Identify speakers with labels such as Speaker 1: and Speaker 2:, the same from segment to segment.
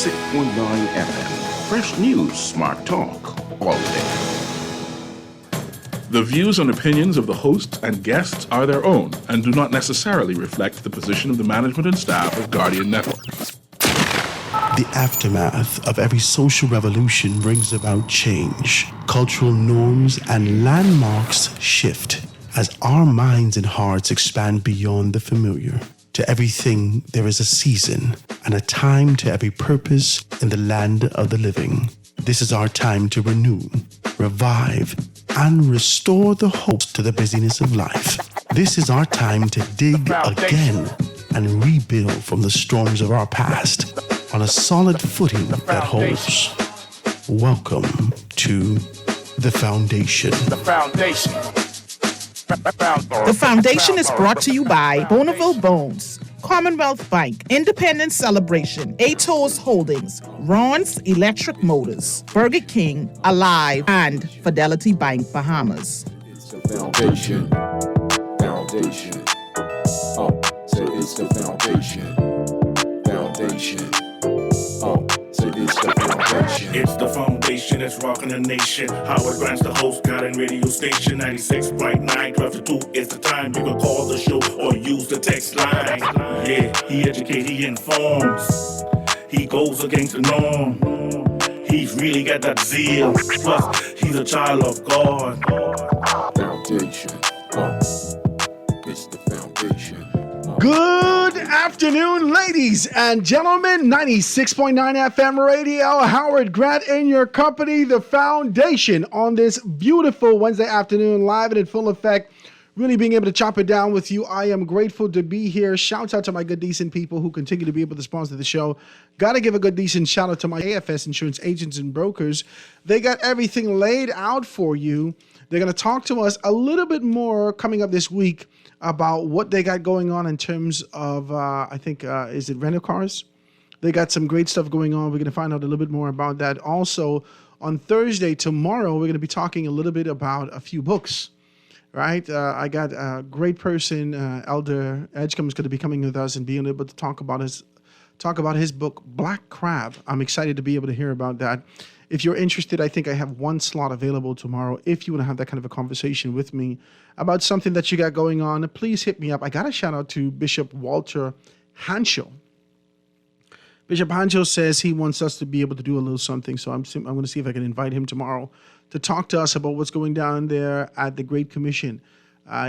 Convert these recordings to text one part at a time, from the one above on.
Speaker 1: 96.9 FM. Fresh news, smart talk, all day. The views and opinions of the hosts and guests are their own and do not necessarily reflect the position of the management and staff of Guardian Network.
Speaker 2: The aftermath of every social revolution brings about change. Cultural norms and landmarks shift as our minds and hearts expand beyond the familiar. To everything, there is a season and a time to every purpose in the land of the living. This is our time to renew, revive, and restore the hopes to the busyness of life. This is our time to dig again and rebuild from the storms of our past on a solid footing that holds. Welcome to The Foundation.
Speaker 3: The Foundation.
Speaker 4: The Foundation is brought to you by Bonneville Bones, Commonwealth Bank, Independence Celebration, Atos Holdings, Ron's Electric Motors, Burger King, Alive, and Fidelity Bank Bahamas.
Speaker 3: It's the Foundation. Foundation. Oh, so it's the Foundation. Foundation. Oh, so it's the Foundation.
Speaker 5: It's the Foundation that's rocking the nation. Howard Grant's the host, Guardian radio station 96.9, 12 to 2 is the time. You can call the show or use the text line. Yeah, he educates, he informs. He goes against the norm. He's really got that zeal. Plus, he's a child of God.
Speaker 3: Foundation. Oh, it's the Foundation.
Speaker 6: Good afternoon, ladies and gentlemen. 96.9 FM radio. Howard Grant in your company, The Foundation, on this beautiful Wednesday afternoon, live and in full effect. Really being able to chop it down with you. I am grateful to be here. Shouts out to my good, decent people who continue to be able to sponsor the show. Got to give a good, decent shout out to my AFS insurance agents and brokers. They got everything laid out for you. They're going to talk to us a little bit more coming up this week about what they got going on in terms of, is it rental cars? They got some great stuff going on. We're going to find out a little bit more about that. Also, on Thursday, tomorrow, we're going to be talking a little bit about a few books, right? I got a great person, Elder Edgecombe, is going to be coming with us and being able to talk about his book, Black Crab. I'm excited to be able to hear about that. If you're interested, I think I have one slot available tomorrow. If you want to have that kind of a conversation with me about something that you got going on, please hit me up. I got a shout out to Bishop Walter Hanschel. Bishop Hanschel says he wants us to be able to do a little something, so I'm going to see if I can invite him tomorrow to talk to us about what's going down there at the Great Commission.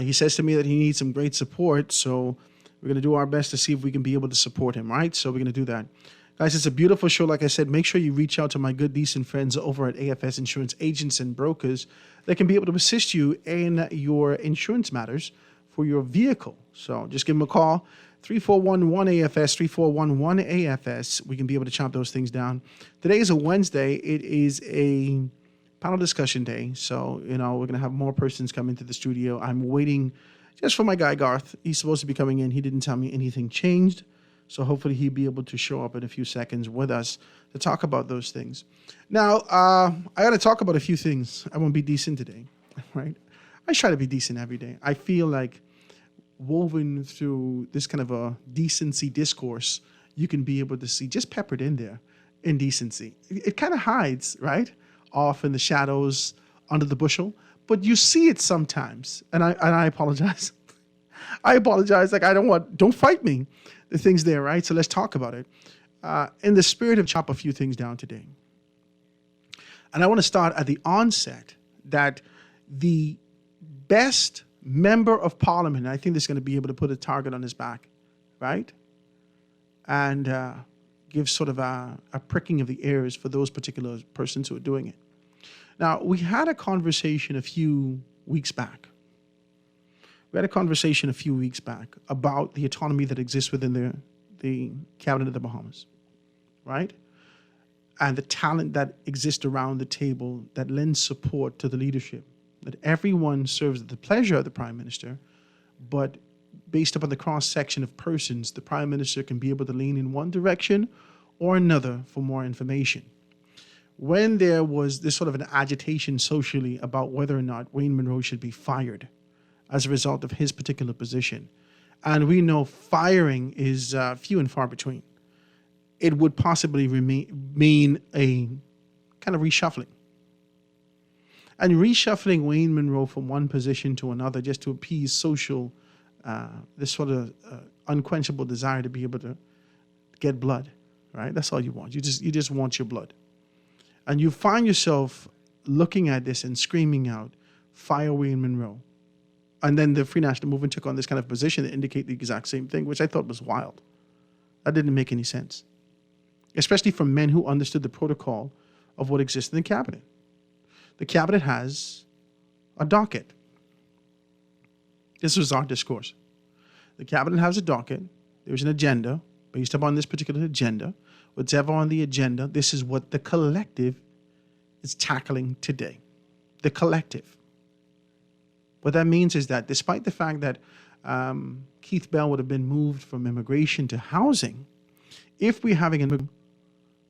Speaker 6: He says to me that he needs some great support, so we're going to do our best to see if we can be able to support him, right? So we're going to do that. Guys, it's a beautiful show. Like I said, make sure you reach out to my good, decent friends over at AFS Insurance Agents and Brokers that can be able to assist you in your insurance matters for your vehicle. So just give them a call, 3411-AFS, 3411-AFS. We can be able to chop those things down. Today is a Wednesday. It is a panel discussion day. So, we're going to have more persons come into the studio. I'm waiting just for my guy, Garth. He's supposed to be coming in. He didn't tell me anything changed. So hopefully he'll be able to show up in a few seconds with us to talk about those things. Now, I got to talk about a few things. I won't be decent today, right? I try to be decent every day. I feel like woven through this kind of a decency discourse, you can be able to see just peppered in there indecency. It kind of hides, right? Off in the shadows under the bushel, but you see it sometimes. And I apologize. I apologize. Like, don't fight me. The thing's there, right? So let's talk about it. In the spirit of chop a few things down today. And I want to start at the onset that the best member of parliament, I think this is going to be able to put a target on his back, right? And give sort of a pricking of the ears for those particular persons who are doing it. Now, we had a conversation a few weeks back. We had a conversation a few weeks back about the autonomy that exists within the Cabinet of the Bahamas, right? And the talent that exists around the table that lends support to the leadership, that everyone serves at the pleasure of the Prime Minister, but based upon the cross-section of persons, the Prime Minister can be able to lean in one direction or another for more information. When there was this sort of an agitation socially about whether or not Wayne Monroe should be fired as a result of his particular position, and we know firing is few and far between. it would possibly mean a kind of reshuffling. And reshuffling Wayne Monroe from one position to another just to appease social, this sort of unquenchable desire to be able to get blood, right? That's all you want. You just want your blood. And you find yourself looking at this and screaming out, fire Wayne Monroe. And then the Free National Movement took on this kind of position to indicate the exact same thing, which I thought was wild. That didn't make any sense, especially from men who understood the protocol of what exists in the cabinet. The cabinet has a docket. This was our discourse. The cabinet has a docket. There's an agenda based upon this particular agenda. Whatever on the agenda, this is what the collective is tackling today. The collective. What that means is that despite the fact that Keith Bell would have been moved from immigration to housing, if we're having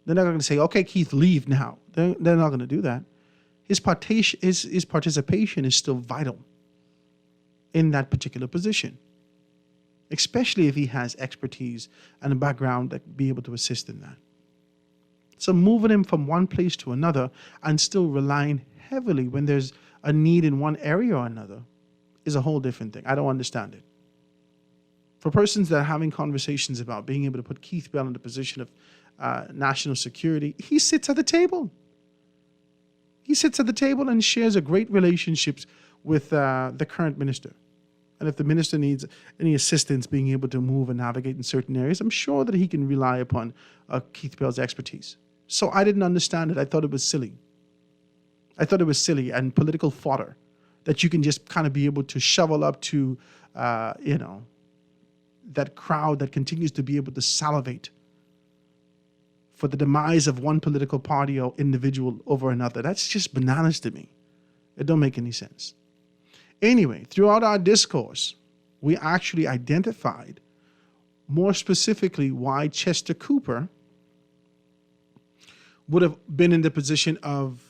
Speaker 6: they're not going to say, okay, Keith, leave now. They're not going to do that. His participation is still vital in that particular position, especially if he has expertise and a background that be able to assist in that. So moving him from one place to another and still relying heavily when there's a need in one area or another is a whole different thing. I don't understand it. For persons that are having conversations about being able to put Keith Bell in the position of national security, he sits at the table. He sits at the table and shares a great relationship with the current minister. And if the minister needs any assistance being able to move and navigate in certain areas, I'm sure that he can rely upon Keith Bell's expertise. So I didn't understand it. I thought it was silly. I thought it was silly and political fodder that you can just kind of be able to shovel up to, that crowd that continues to be able to salivate for the demise of one political party or individual over another. That's just bananas to me. It don't make any sense. Anyway, throughout our discourse, we actually identified more specifically why Chester Cooper would have been in the position of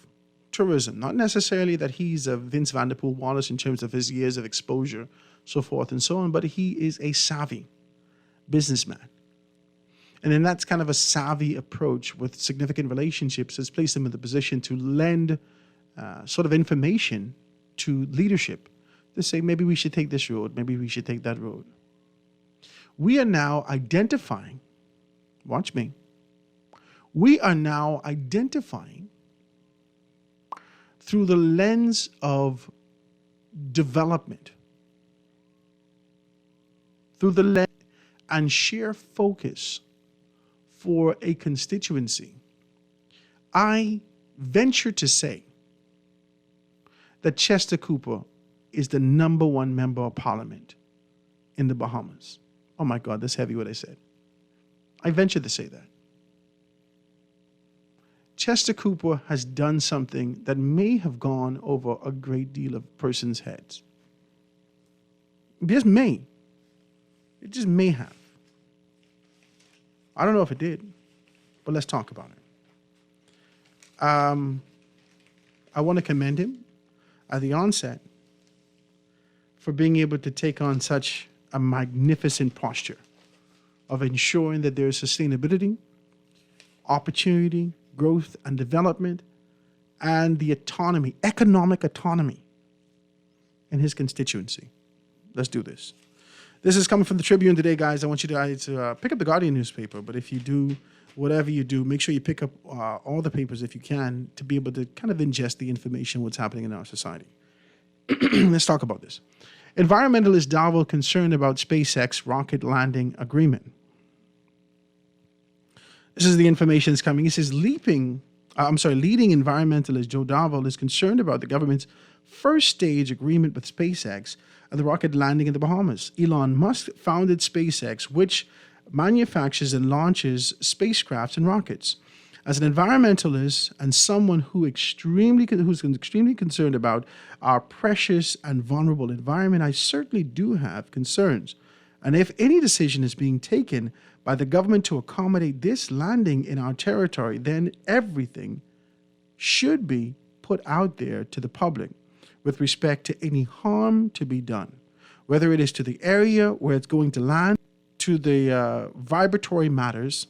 Speaker 6: tourism. Not necessarily that he's a Vince Vanderpool Wallace in terms of his years of exposure, so forth and so on, but he is a savvy businessman. And then that's kind of a savvy approach with significant relationships has placed him in the position to lend sort of information to leadership to say, maybe we should take this road, maybe we should take that road. We are now identifying, watch me, we are now identifying through the lens of development, through the lens and sheer focus for a constituency. I venture to say that Chester Cooper is the number one member of parliament in the Bahamas. Oh my God, that's heavy what I said. I venture to say that. Chester Cooper has done something that may have gone over a great deal of persons' heads. It just may. It just may have. I don't know if it did, but let's talk about it. I want to commend him at the onset for being able to take on such a magnificent posture of ensuring that there is sustainability, opportunity, growth and development, and the autonomy, economic autonomy in his constituency. Let's do this. This is coming from the Tribune today, guys. I want you to pick up the Guardian newspaper, but if you do, whatever you do, make sure you pick up all the papers if you can to be able to kind of ingest the information, what's happening in our society. Let's talk about this. Environmentalist Darwell concerned about SpaceX rocket landing agreement. This is the information that's coming. He says leading environmentalist Joe Darwell is concerned about the government's first stage agreement with SpaceX and the rocket landing in the Bahamas. Elon Musk founded SpaceX, which manufactures and launches spacecrafts and rockets. As an environmentalist and someone who's extremely concerned about our precious and vulnerable environment, I certainly do have concerns. And if any decision is being taken by the government to accommodate this landing in our territory, then everything should be put out there to the public with respect to any harm to be done, whether it is to the area where it's going to land, to the vibratory matters,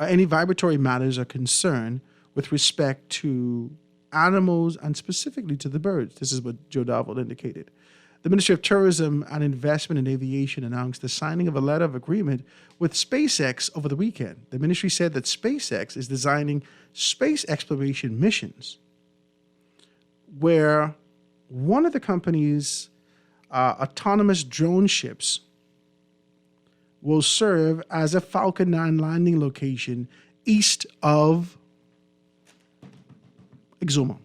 Speaker 6: any vibratory matters are concerned with respect to animals and specifically to the birds. This is what Joe Davil indicated. The Ministry of Tourism and Investment in Aviation announced the signing of a letter of agreement with SpaceX over the weekend. The ministry said that SpaceX is designing space exploration missions where one of the company's autonomous drone ships will serve as a Falcon 9 landing location east of Exuma.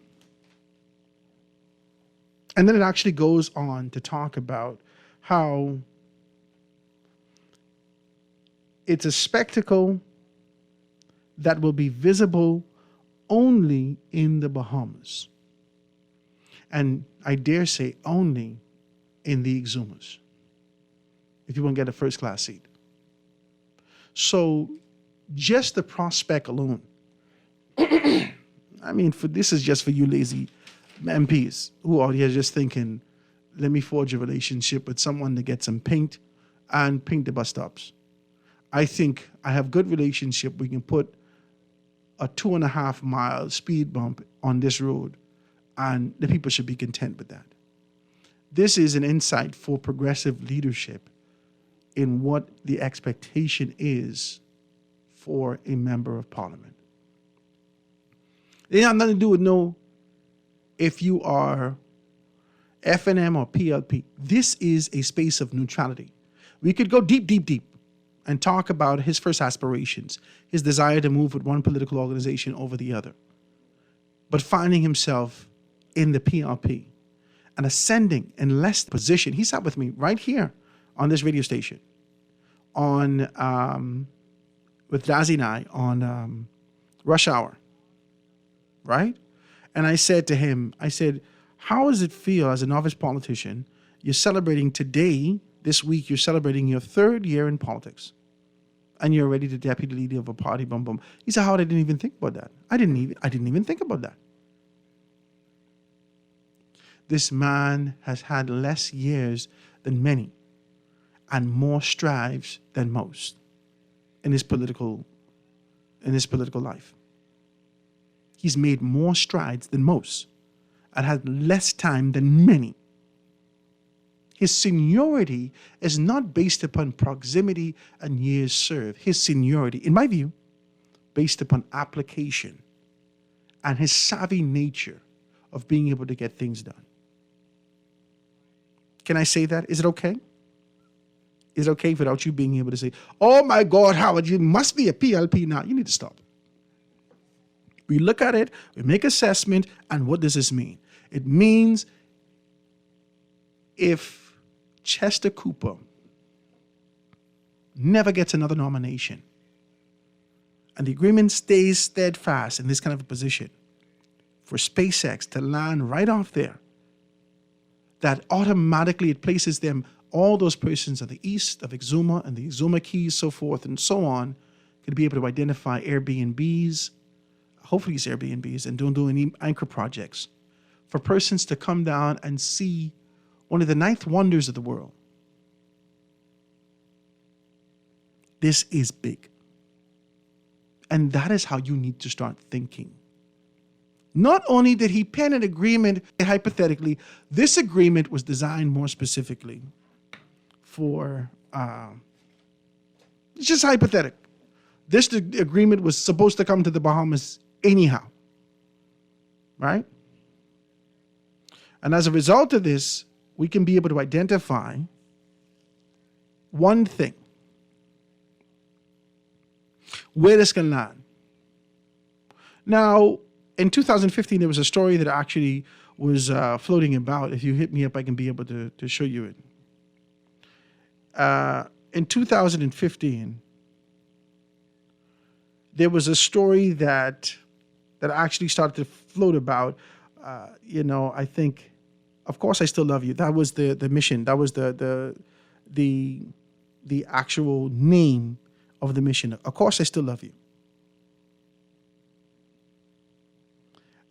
Speaker 6: And then it actually goes on to talk about how it's a spectacle that will be visible only in the Bahamas. And I dare say only in the Exumas, if you want to get a first class seat. So just the prospect alone, I mean, this is just for you lazy MPs who are here just thinking, let me forge a relationship with someone to get some paint and paint the bus stops. I think I have good relationship. We can put a 2.5 mile speed bump on this road and the people should be content with that. This is an insight for progressive leadership in what the expectation is for a member of parliament. It has nothing to do with if you are FNM or PLP. This is a space of neutrality. We could go deep, deep, deep and talk about his first aspirations, his desire to move with one political organization over the other, but finding himself in the PLP and ascending in less position. He sat with me right here on this radio station with Dazzy and I on Rush Hour, right? And I said to him, how does it feel as a novice politician? You're celebrating today, this week, you're celebrating your 3rd year in politics. And you're already the deputy leader of a party, boom, boom. He said, Howard, I didn't even think about that. I didn't even think about that. This man has had less years than many and more strides than most in his political life. He's made more strides than most and had less time than many. His seniority is not based upon proximity and years served. His seniority, in my view, based upon application and his savvy nature of being able to get things done. Can I say that? Is it okay? Is it okay without you being able to say, oh my God, Howard, you must be a PLP now. You need to stop. We look at it, we make assessment, and what does this mean? It means if Chester Cooper never gets another nomination and the agreement stays steadfast in this kind of a position for SpaceX to land right off there, that automatically it places them, all those persons at the east of Exuma and the Exuma Keys, so forth and so on, could be able to identify Airbnbs, hopefully it's Airbnbs, and don't do any anchor projects for persons to come down and see one of the 9th wonders of the world. This is big. And that is how you need to start thinking. Not only did he pen an agreement, hypothetically, this agreement was designed more specifically for, it's just hypothetical. This agreement was supposed to come to the Bahamas anyhow, right? And as a result of this, we can be able to identify one thing, where this can land. Now, in 2015, there was a story that actually was floating about. If you hit me up, I can be able to show you it. In 2015, there was a story that actually started to float about, I think, Of Course I Still Love You. That was the mission. That was the actual name of the mission. Of Course I Still Love You.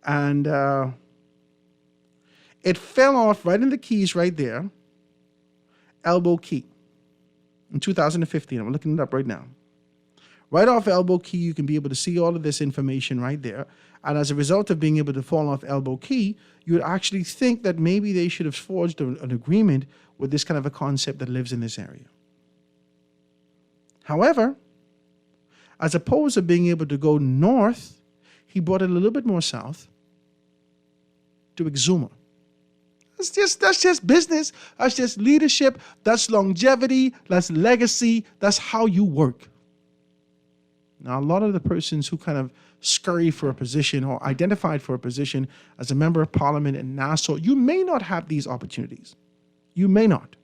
Speaker 6: And it fell off right in the Keys right there, Elbow Key, in 2015. I'm looking it up right now. Right off Elbow Key, you can be able to see all of this information right there. And as a result of being able to fall off Elbow Key, you would actually think that maybe they should have forged an agreement with this kind of a concept that lives in this area. However, as opposed to being able to go north, he brought it a little bit more south to Exuma. That's just business. That's just leadership. That's longevity. That's legacy. That's how you work. Now, a lot of the persons who kind of scurry for a position or identified for a position as a member of parliament in Nassau, you may not have these opportunities. You may not.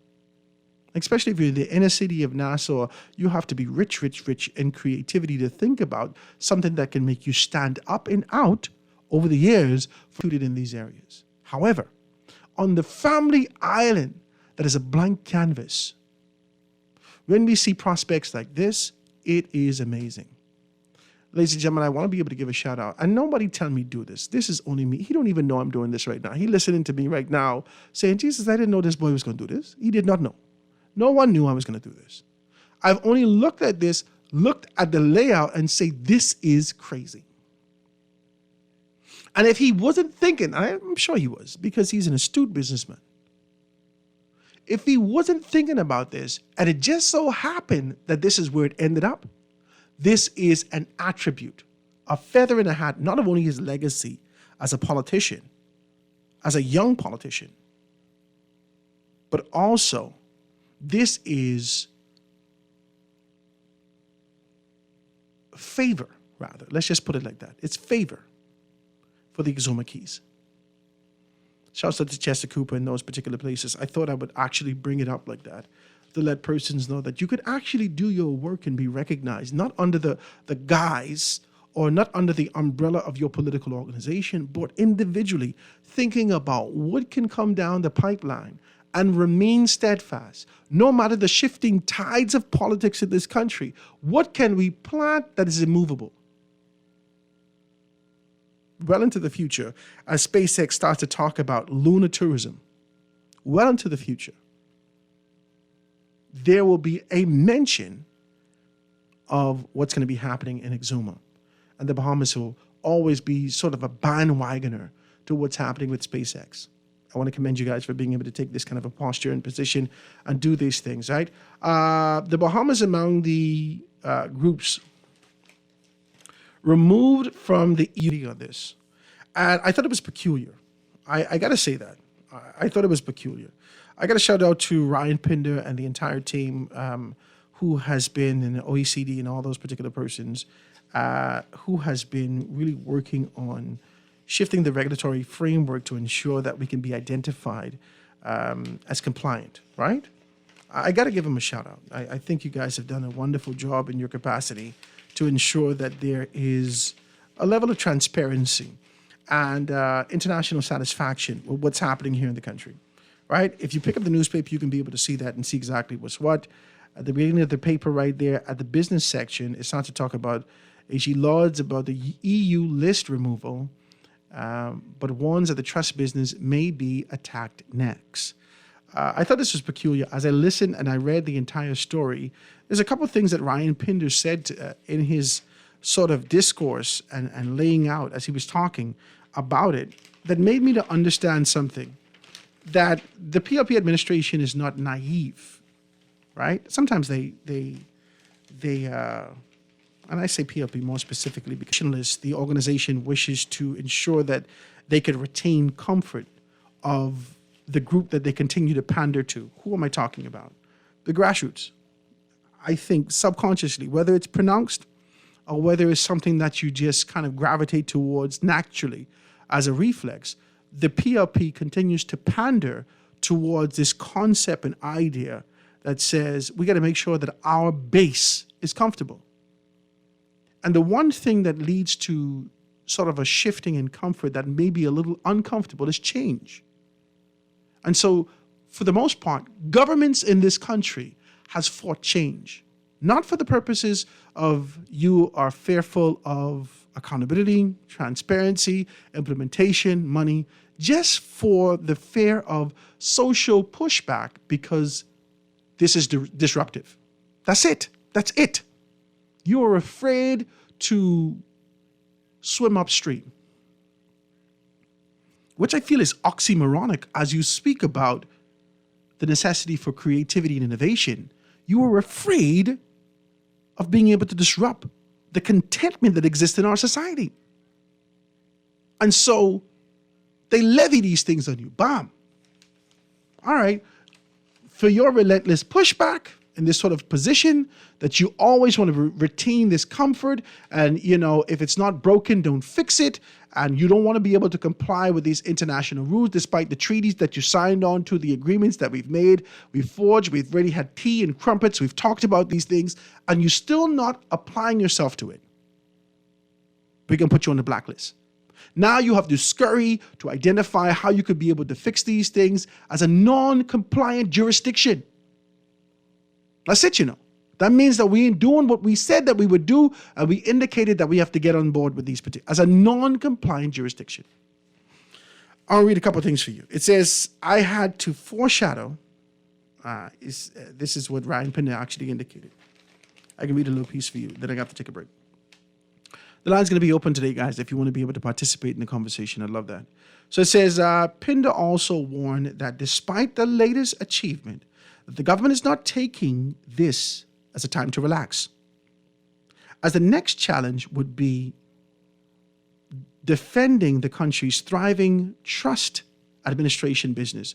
Speaker 6: Especially if you're in the inner city of Nassau, you have to be rich in creativity to think about something that can make you stand up and out over the years in these areas. However, on the family island that is a blank canvas, when we see prospects like this, it is amazing. Ladies and gentlemen, I want to be able to give a shout out. And nobody tell me do this. This is only me. He don't even know I'm doing this right now. He listening to me right now saying, Jesus, I didn't know this boy was going to do this. He did not know. No one knew I was going to do this. I've only looked at this, looked at the layout and say, this is crazy. And if he wasn't thinking, I'm sure he was, because he's an astute businessman. If he wasn't thinking about this, and it just so happened that this is where it ended up, this is an attribute, a feather in the hat, not of only his legacy as a politician, as a young politician, but also this is favor, rather. Let's just put it like that. It's favor for the Exuma Keys. Shouts out to Chester Cooper in those particular places. I thought I would actually bring it up like that to let persons know that you could actually do your work and be recognized, not under the guise or not under the umbrella of your political organization, but individually thinking about what can come down the pipeline and remain steadfast, no matter the shifting tides of politics in this country. What can we plant that is immovable? Well into the future, as SpaceX starts to talk about lunar tourism, well into the future, there will be a mention of what's going to be happening in Exuma. And the Bahamas will always be sort of a bandwagoner to what's happening with SpaceX. I want to commend you guys for being able to take this kind of a posture and position and do these things, right? The Bahamas among the groups removed from the EU on this. And I thought it was peculiar. I got to say that. I thought it was peculiar. I got to shout out to Ryan Pinder and the entire team who has been in the OECD and all those particular persons who has been really working on shifting the regulatory framework to ensure that we can be identified as compliant, right? I got to give them a shout out. I think you guys have done a wonderful job in your capacity to ensure that there is a level of transparency and international satisfaction with what's happening here in the country, right? If you pick up the newspaper, you can be able to see that and see exactly what's what. At the beginning of the paper right there, at the business section, it's not to talk about AG Lords about the EU list removal, but warns that the trust business may be attacked next. I thought this was peculiar. As I listened and I read the entire story, there's a couple of things that Ryan Pinder said in his sort of discourse and laying out as he was talking about it that made me to understand something, that the PLP administration is not naive, right? Sometimes they and I say PLP more specifically because the organization wishes to ensure that they can retain comfort of the group that they continue to pander to. Who am I talking about? The grassroots. I think subconsciously, whether it's pronounced or whether it's something that you just kind of gravitate towards naturally as a reflex, the PLP continues to pander towards this concept and idea that says we got to make sure that our base is comfortable. And the one thing that leads to sort of a shifting in comfort that may be a little uncomfortable is change. And so, for the most part, governments in this country has fought change, not for the purposes of you are fearful of accountability, transparency, implementation, money, just for the fear of social pushback because this is disruptive. That's it. That's it. You are afraid to swim upstream, which I feel is oxymoronic as you speak about the necessity for creativity and innovation. You are afraid of being able to disrupt the contentment that exists in our society. And so they levy these things on you. Bam. All right. For your relentless pushback in this sort of position that you always want to retain this comfort, and if it's not broken, don't fix it, and you don't want to be able to comply with these international rules despite the treaties that you signed on to, the agreements that we've made, we've forged, we've already had tea and crumpets, we've talked about these things, and you're still not applying yourself to it. We can put you on the blacklist. Now you have to scurry to identify how you could be able to fix these things as a non-compliant jurisdiction. That's it, That means that we ain't doing what we said that we would do, and we indicated that we have to get on board with these particular as a non-compliant jurisdiction. I'll read a couple of things for you. It says, I had to foreshadow. This is what Ryan Pinner actually indicated. I can read a little piece for you, then I have to take a break. The line's going to be open today, guys, if you want to be able to participate in the conversation. I'd love that. So it says, Pinder also warned that despite the latest achievement, that the government is not taking this as a time to relax, as the next challenge would be defending the country's thriving trust administration business,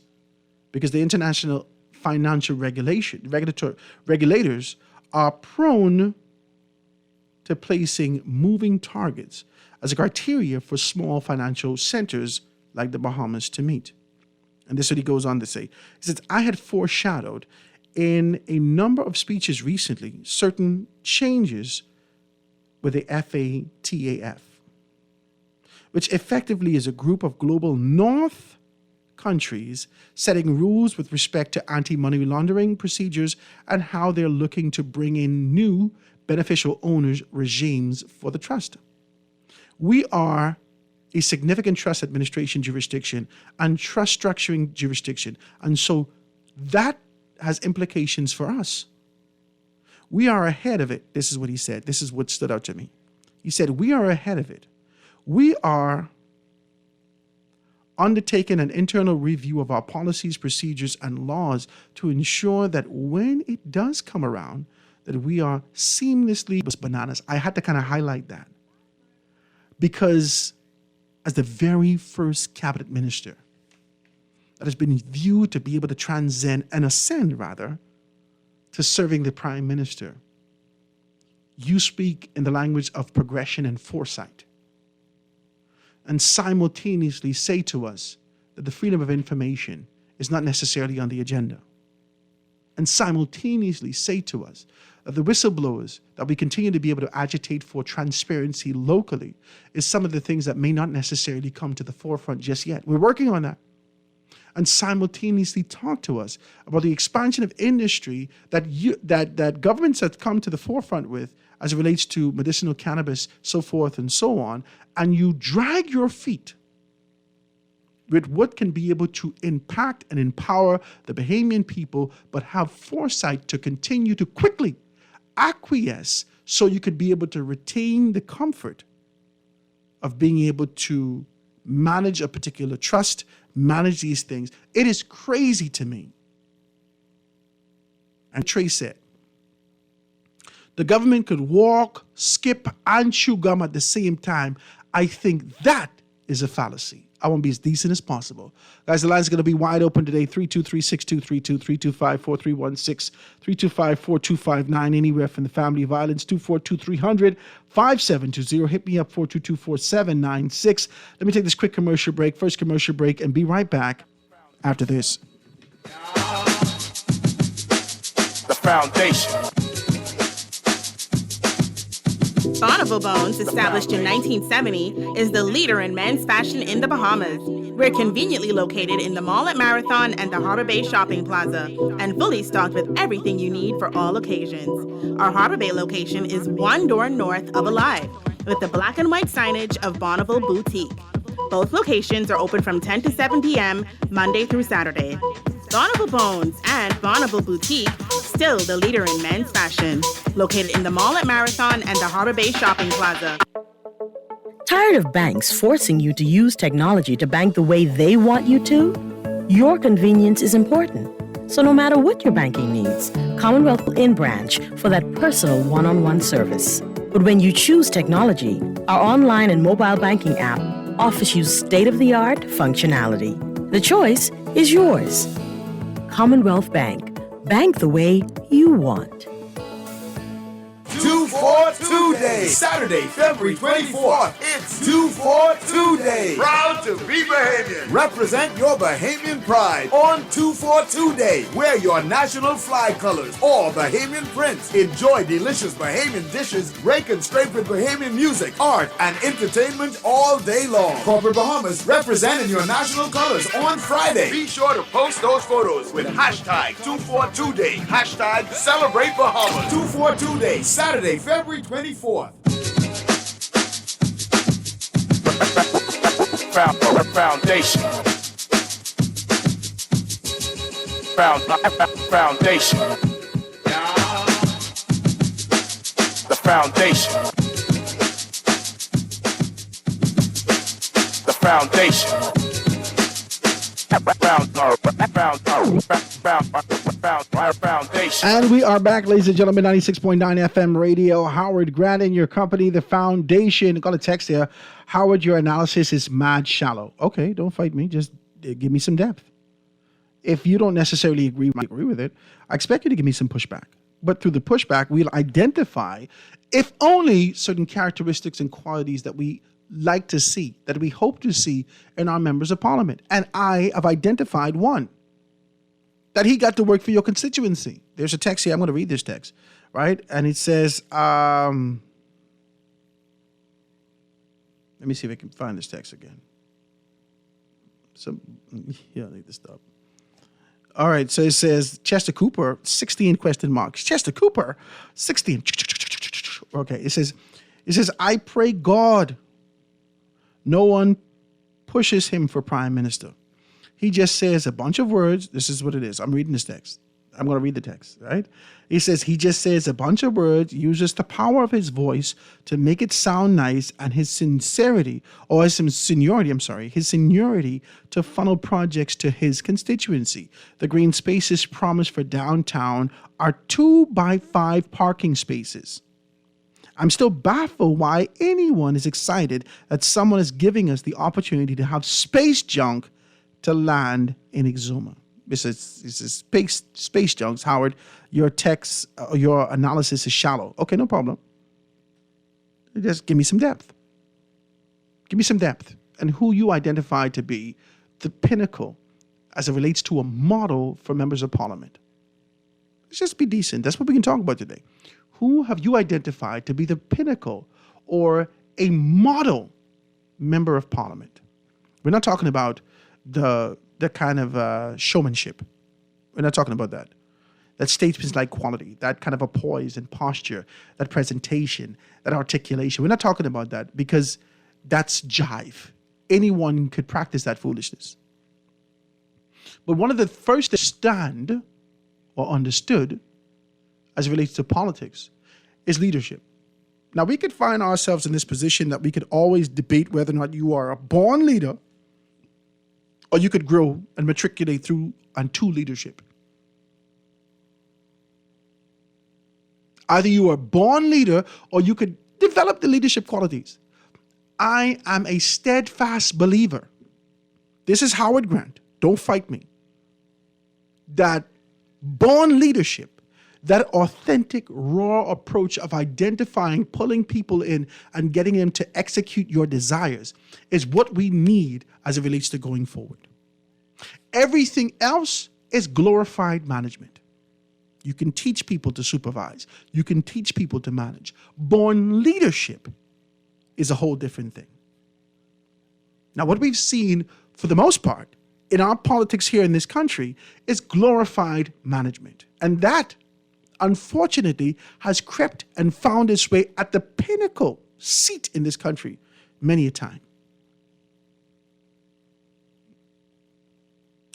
Speaker 6: because the international financial regulators are prone to placing moving targets as a criteria for small financial centers like the Bahamas to meet. And this is what he goes on to say. He says, I had foreshadowed in a number of speeches recently certain changes with the FATF, which effectively is a group of global North countries setting rules with respect to anti-money laundering procedures and how they're looking to bring in new beneficial owners regimes for the trust. We are a significant trust administration jurisdiction and trust structuring jurisdiction. And so that has implications for us. We are ahead of it. This is what he said. This is what stood out to me. He said, we are ahead of it. We are undertaking an internal review of our policies, procedures, and laws to ensure that when it does come around, that we are seamlessly bananas. I had to kind of highlight that because as the very first cabinet minister that has been viewed to be able to transcend and ascend rather to serving the prime minister, you speak in the language of progression and foresight, and simultaneously say to us that the freedom of information is not necessarily on the agenda, and simultaneously say to us that the whistleblowers that we continue to be able to agitate for transparency locally is some of the things that may not necessarily come to the forefront just yet. We're working on that. And simultaneously talk to us about the expansion of industry that governments have come to the forefront with as it relates to medicinal cannabis, so forth and so on, and you drag your feet with what can be able to impact and empower the Bahamian people, but have foresight to continue to quickly acquiesce so you could be able to retain the comfort of being able to manage a particular trust, manage these things. It is crazy to me. And Trey said, the government could walk, skip, and chew gum at the same time. I think that is a fallacy. I want to be as decent as possible. Guys, the line's going to be wide open today. 323-6232, 325-4316, 325-4259, anywhere from the family of violence, 242-300-5720. Hit me up, 422-4796. Let me take this quick commercial break, first commercial break, and be right back after this.
Speaker 7: The foundation.
Speaker 8: Bonneville Bones, established in 1970, is the leader in men's fashion in the Bahamas. We're conveniently located in the mall at Marathon and the Harbor Bay Shopping Plaza, and fully stocked with everything you need for all occasions. Our Harbor Bay location is one door north of Alive, with the black and white signage of Bonneville Boutique. Both locations are open from 10 to 7 p.m., Monday through Saturday. Bonneville Bones and Bonneville Boutique, still the leader in men's fashion. Located in the Mall at Marathon and the Harbor Bay Shopping Plaza.
Speaker 9: Tired of banks forcing you to use technology to bank the way they want you to? Your convenience is important. So no matter what your banking needs, Commonwealth will in-branch for that personal one-on-one service. But when you choose technology, our online and mobile banking app offers you state-of-the-art functionality. The choice is yours. Commonwealth Bank. Bank the way you want.
Speaker 10: 242 Day, Saturday, February 24th. It's 242 Day.
Speaker 7: Proud to be Bahamian.
Speaker 10: Represent your Bahamian pride on 242 Day. Wear your national flag colors or Bahamian prints. Enjoy delicious Bahamian dishes, rake and scrape with Bahamian music, art, and entertainment all day long. Corporate Bahamas representing your national colors on Friday.
Speaker 7: Be sure to post those photos with hashtag 242 Day. Hashtag Celebrate Bahamas.
Speaker 10: 242 Day, Saturday, February 24th.
Speaker 7: Foundation. Foundation. The foundation. The foundation. Foundation.
Speaker 6: And we are back, ladies and gentlemen, 96.9 FM radio. Howard Grant in your company, The Foundation. Got a text here. Howard, your analysis is mad shallow. Okay, don't fight me. Just give me some depth. If you don't necessarily agree with it, I expect you to give me some pushback. But through the pushback, we'll identify, if only certain characteristics and qualities that we like to see, that we hope to see in our members of parliament. And I have identified one, that he got to work for your constituency. There's a text here. I'm going to read this text, right? And it says, let me see if I can find this text again. I need to stop. All right, so it says, Chester Cooper, 16 question marks. Chester Cooper, 16. Okay, it says, I pray God no one pushes him for prime minister. He just says a bunch of words. This is what it is. I'm reading this text. I'm going to read the text, right? He says he just says a bunch of words, uses the power of his voice to make it sound nice, and his seniority to funnel projects to his constituency. The green spaces promised for downtown are 2x5 parking spaces. I'm still baffled why anyone is excited that someone is giving us the opportunity to have space junk to land in Exuma. This is space junks, Howard. Your text, your analysis is shallow. Okay, no problem. Just give me some depth. Give me some depth. And who you identify to be the pinnacle as it relates to a model for members of parliament. Let's just be decent. That's what we can talk about today. Who have you identified to be the pinnacle or a model member of parliament? We're not talking about the kind of showmanship. We're not talking about that. That statesman-like quality, that kind of a poise and posture, that presentation, that articulation. We're not talking about that because that's jive. Anyone could practice that foolishness. But one of the first to stand or understood as it relates to politics is leadership. Now, we could find ourselves in this position that we could always debate whether or not you are a born leader or you could grow and matriculate through and to leadership. Either you are a born leader or you could develop the leadership qualities. I am a steadfast believer. This is Howard Grant. Don't fight me. That born leadership, that authentic, raw approach of identifying, pulling people in, and getting them to execute your desires is what we need as it relates to going forward. Everything else is glorified management. You can teach people to supervise. You can teach people to manage. Born leadership is a whole different thing. Now, what we've seen, for the most part, in our politics here in this country is glorified management. And that, unfortunately, has crept and found its way at the pinnacle seat in this country many a time.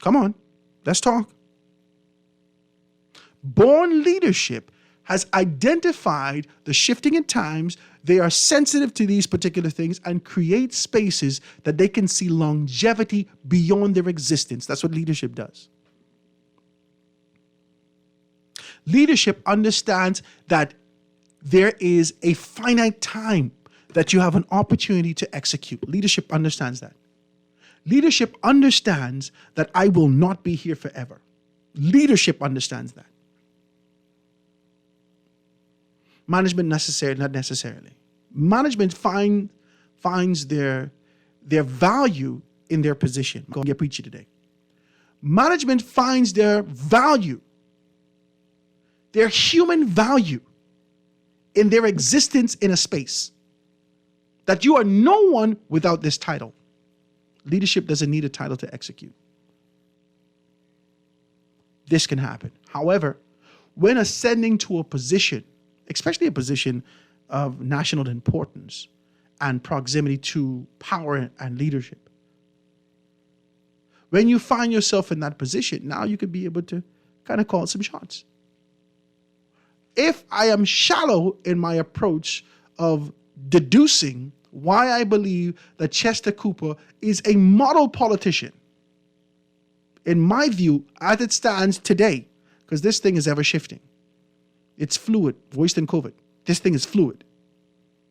Speaker 6: Come on, let's talk. Born leadership has identified the shifting in times. They are sensitive to these particular things and create spaces that they can see longevity beyond their existence. That's what leadership does. Leadership understands that there is a finite time that you have an opportunity to execute. Leadership understands that. Leadership understands that I will not be here forever. Leadership understands that. Management not necessarily. Management finds their value in their position. I'm going to get preachy today. Management finds their value, their human value, in their existence in a space. That you are no one without this title. Leadership doesn't need a title to execute. This can happen. However, when ascending to a position, especially a position of national importance and proximity to power and leadership, when you find yourself in that position, now you could be able to kind of call some shots. If I am shallow in my approach of deducing why I believe that Chester Cooper is a model politician, in my view, as it stands today, because this thing is ever shifting. It's fluid, worse than COVID. This thing is fluid.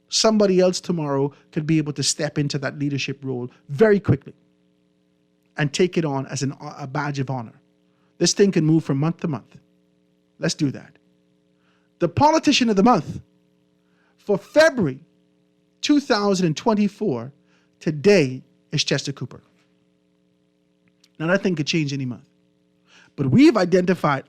Speaker 6: Somebody else tomorrow could be able to step into that leadership role very quickly and take it on as a badge of honor. This thing can move from month to month. Let's do that. The politician of the month for February 2024 today is Chester Cooper. Now that thing could change any month. But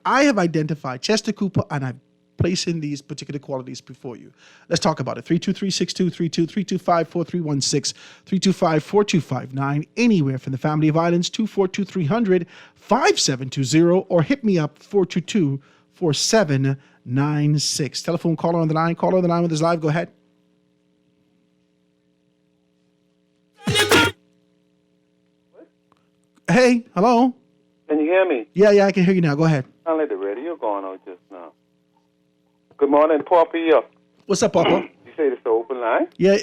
Speaker 6: I have identified Chester Cooper, and I've placed in these particular qualities before you. Let's talk about it. 323-6232, 325-4316, 325-4259, anywhere from the family of islands, 242-300, 5720, or hit me up, 422-4796. Telephone caller on the line. Caller on the line with us live. Go ahead. Hey, hello.
Speaker 11: Can you hear me?
Speaker 6: Yeah, I can hear you now. Go ahead.
Speaker 11: Sound like the radio going on just now. Good morning, Poppy.
Speaker 6: What's up, Papa?
Speaker 11: You say this the open line?
Speaker 6: Yeah,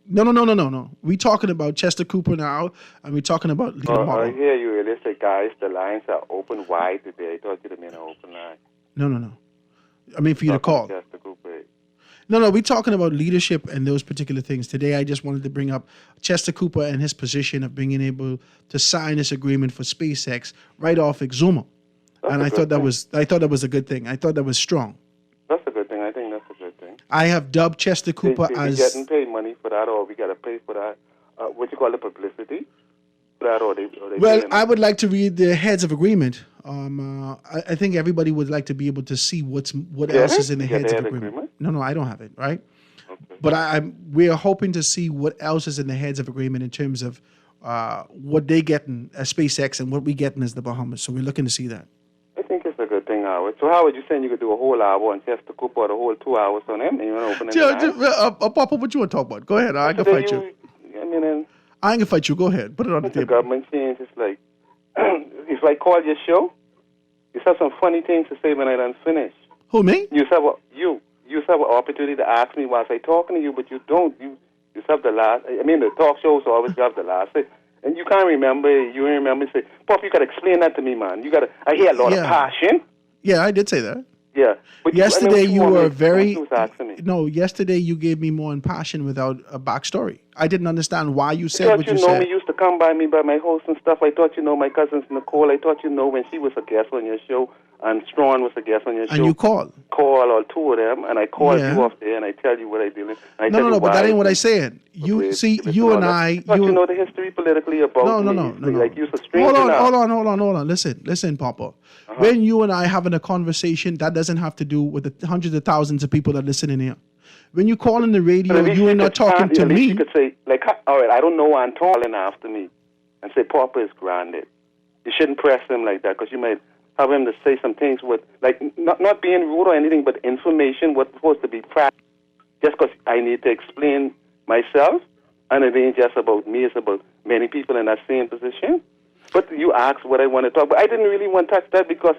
Speaker 6: no. We talking about Chester Cooper now, and we're talking about leader model.
Speaker 11: I hear you earlier say, guys, the lines are open wide today. I thought you'd have been an open line.
Speaker 6: No. I mean, for you to call.
Speaker 11: Chester Cooper.
Speaker 6: No, we're talking about leadership and those particular things. Today, I just wanted to bring up Chester Cooper and his position of being able to sign this agreement for SpaceX right off Exuma. And I thought that was a good thing. I thought that was strong.
Speaker 11: That's a good thing. I think that's a good thing.
Speaker 6: I have dubbed Chester Cooper as...
Speaker 11: We getting paid money for that, or we got to pay for that? What you call it, publicity? For that, or they
Speaker 6: well, I would like to read the heads of agreement. I think everybody would like to be able to see what else is in the heads of agreement. No, I don't have it, right? Okay. But we're hoping to see what else is in the heads of agreement in terms of what they getting as SpaceX and what we getting as the Bahamas. So we're looking to see that.
Speaker 11: I think it's a good thing, Howard. So Howard, you saying you could do a whole hour on Chester Cooper or the whole 2 hours on him? And you want to open
Speaker 6: Papa, what you want to talk about? Go ahead. I can fight you. I ain't gonna fight you. Go ahead. Put it on the table.
Speaker 11: The government change. It's like if I call your show, you have some funny things to say when I done finish.
Speaker 6: Who, me?
Speaker 11: You have an opportunity to ask me whilst I talking to you, but you don't. You have the last. I mean, the talk shows always have the last say, and you can't remember. You remember. Say, Pop, you gotta explain that to me, man. You gotta. I hear a lot of passion.
Speaker 6: Yeah, I did say that.
Speaker 11: Yeah. But
Speaker 6: yesterday you were very... No, yesterday you gave me more in passion without a backstory. I didn't understand why you said what you said.
Speaker 11: Me used to come by me by my host and stuff. I thought my cousins Nicole. I thought when she was a guest on your show and Strawn was a guest on your show.
Speaker 6: And you call
Speaker 11: all two of them, and I called you off there and I tell you what I did.
Speaker 6: No, but that ain't what I said. You see, you and I...
Speaker 11: You know the history politically about
Speaker 6: No.
Speaker 11: Like you're a stranger
Speaker 6: Hold on. Listen, Papa. When you and I having a conversation, that doesn't have to do with the hundreds of thousands of people that listen in here. When you call on the radio, you are not talking to me.
Speaker 11: You could say, all right, I don't know why I'm calling after me, and say, Papa is grounded. You shouldn't press him like that, because you might have him to say some things with, not being rude or anything, but information, what's supposed to be practiced, just because I need to explain myself, and it ain't just about me, it's about many people in that same position. But you asked what I want to talk about. I didn't really want to touch that because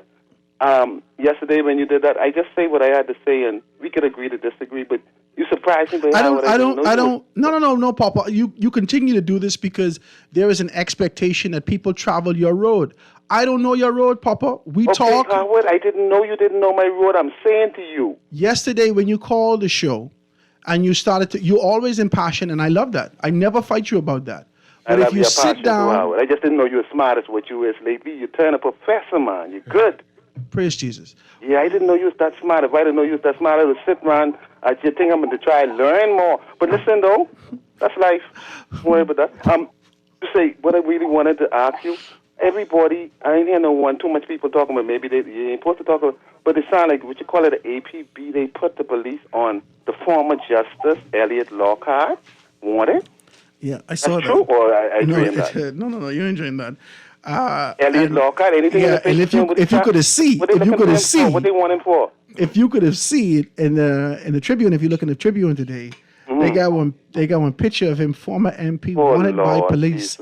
Speaker 11: yesterday when you did that, I just say what I had to say, and we could agree to disagree. But you surprised me. By
Speaker 6: No, Papa. You continue to do this because there is an expectation that people travel your road. I don't know your road, Papa. We talk.
Speaker 11: Howard, I didn't know you didn't know my road. I'm saying to you.
Speaker 6: Yesterday when you called the show, and you always impassioned, and I love that. I never fight you about that. But if you sit down,
Speaker 11: Howard. I just didn't know you were smart as what you is lately. You turn a professor, man. You're good.
Speaker 6: Praise Jesus.
Speaker 11: Yeah, I didn't know you was that smart. If I didn't know you was that smart, I would sit around. I just think I'm going to try and learn more. But listen, though, that's life. Don't worry about that. To say what I really wanted to ask you. Everybody, I ain't hear too much people talking about. Maybe you ain't supposed to talk about. But it sounds like what you call it, an APB. They put the police on the former Justice Elliot Lockhart. Wanted.
Speaker 6: Yeah, I saw
Speaker 11: that's
Speaker 6: that.
Speaker 11: True, or I dreamed that?
Speaker 6: No, you're enjoying that.
Speaker 11: Elliot Lockhart, anything in the
Speaker 6: and if you could have seen,
Speaker 11: what they want him for?
Speaker 6: If you could have seen in the Tribune, if you look in the Tribune today, they got one picture of him, former MP, wanted by police.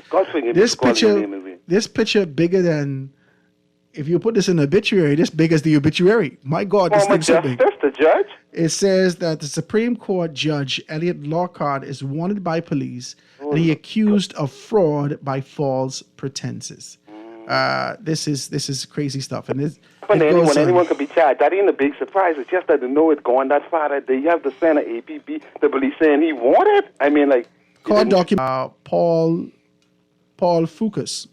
Speaker 6: This picture bigger than, if you put this in the obituary, this big as the obituary. My God, this thing's so big.
Speaker 11: The judge?
Speaker 6: It says that the Supreme Court Judge Elliot Lockhart is wanted by police and he accused of fraud by false pretenses. This is crazy stuff, and this.
Speaker 11: Anyone could be charged. That ain't a big surprise. It's just that to know it's going that far that they have to send an APB. The police saying he wanted. I mean, like.
Speaker 6: Court document. Paul Fucus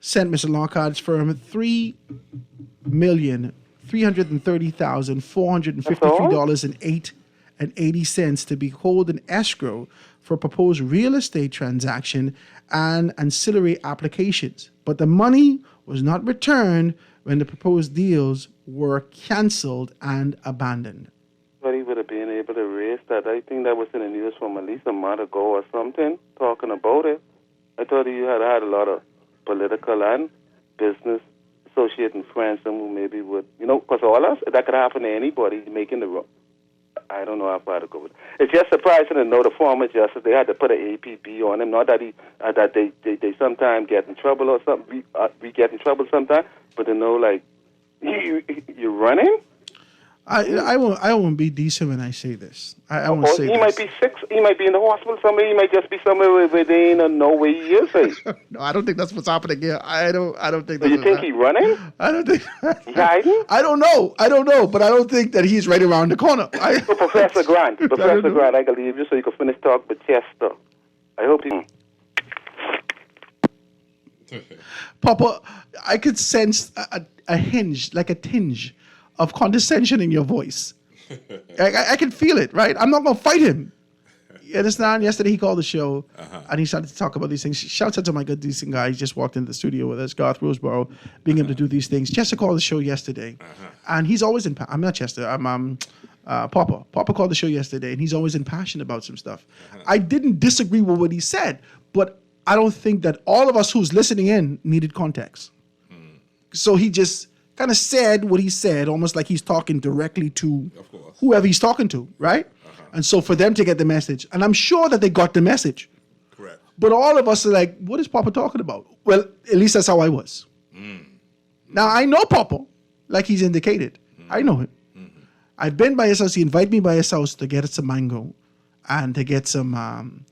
Speaker 6: sent Mr. Lockhart's firm $3,330,453.80 to be held in escrow for proposed real estate transaction and ancillary applications. But the money was not returned when the proposed deals were canceled and abandoned.
Speaker 11: But he would have been able to raise that. I think that was in the news from at least a month ago or something, talking about it. I thought he had a lot of political and business associate and friends who maybe would, because all us, that could happen to anybody making the wrong. I don't know how far to go with it. It's just surprising to know the former justice, they had to put an APB on him. Not that they sometimes get in trouble or something. We get in trouble sometimes, but to know, like, you're running?
Speaker 6: I won't be decent when I say this. I won't say
Speaker 11: he
Speaker 6: this.
Speaker 11: Might be sick. He might be in the hospital somewhere. He might just be somewhere where they ain't know where he is.
Speaker 6: No, I don't think that's what's happening here. I don't think.
Speaker 11: Do you think he's running?
Speaker 6: I don't think.
Speaker 11: He hiding?
Speaker 6: I don't know, but I don't think that he's right around the corner.
Speaker 11: So Professor Grant, I can leave you so you can finish talk with Chester. I hope you.
Speaker 6: Papa, I could sense a hinge, like a tinge of condescension in your voice. I can feel it, right? I'm not going to fight him. You understand? Yesterday he called the show and he started to talk about these things. Shouts out to my good, decent guy. He just walked into the studio with us, Garth Roseborough, being able to do these things. Chester called the show yesterday. And he's always I'm not Chester. I'm Papa. Papa called the show yesterday and he's always impassioned about some stuff. I didn't disagree with what he said, but I don't think that all of us who's listening in needed context. So he just kind of said what he said, almost like he's talking directly to whoever he's talking to, right? And so for them to get the message, and I'm sure that they got the message.
Speaker 3: Correct.
Speaker 6: But all of us are like, what is Papa talking about? Well, at least that's how I was. Now, I know Papa, like he's indicated. I know him. I've been by his house. He invited me by his house to get some mango and to get some,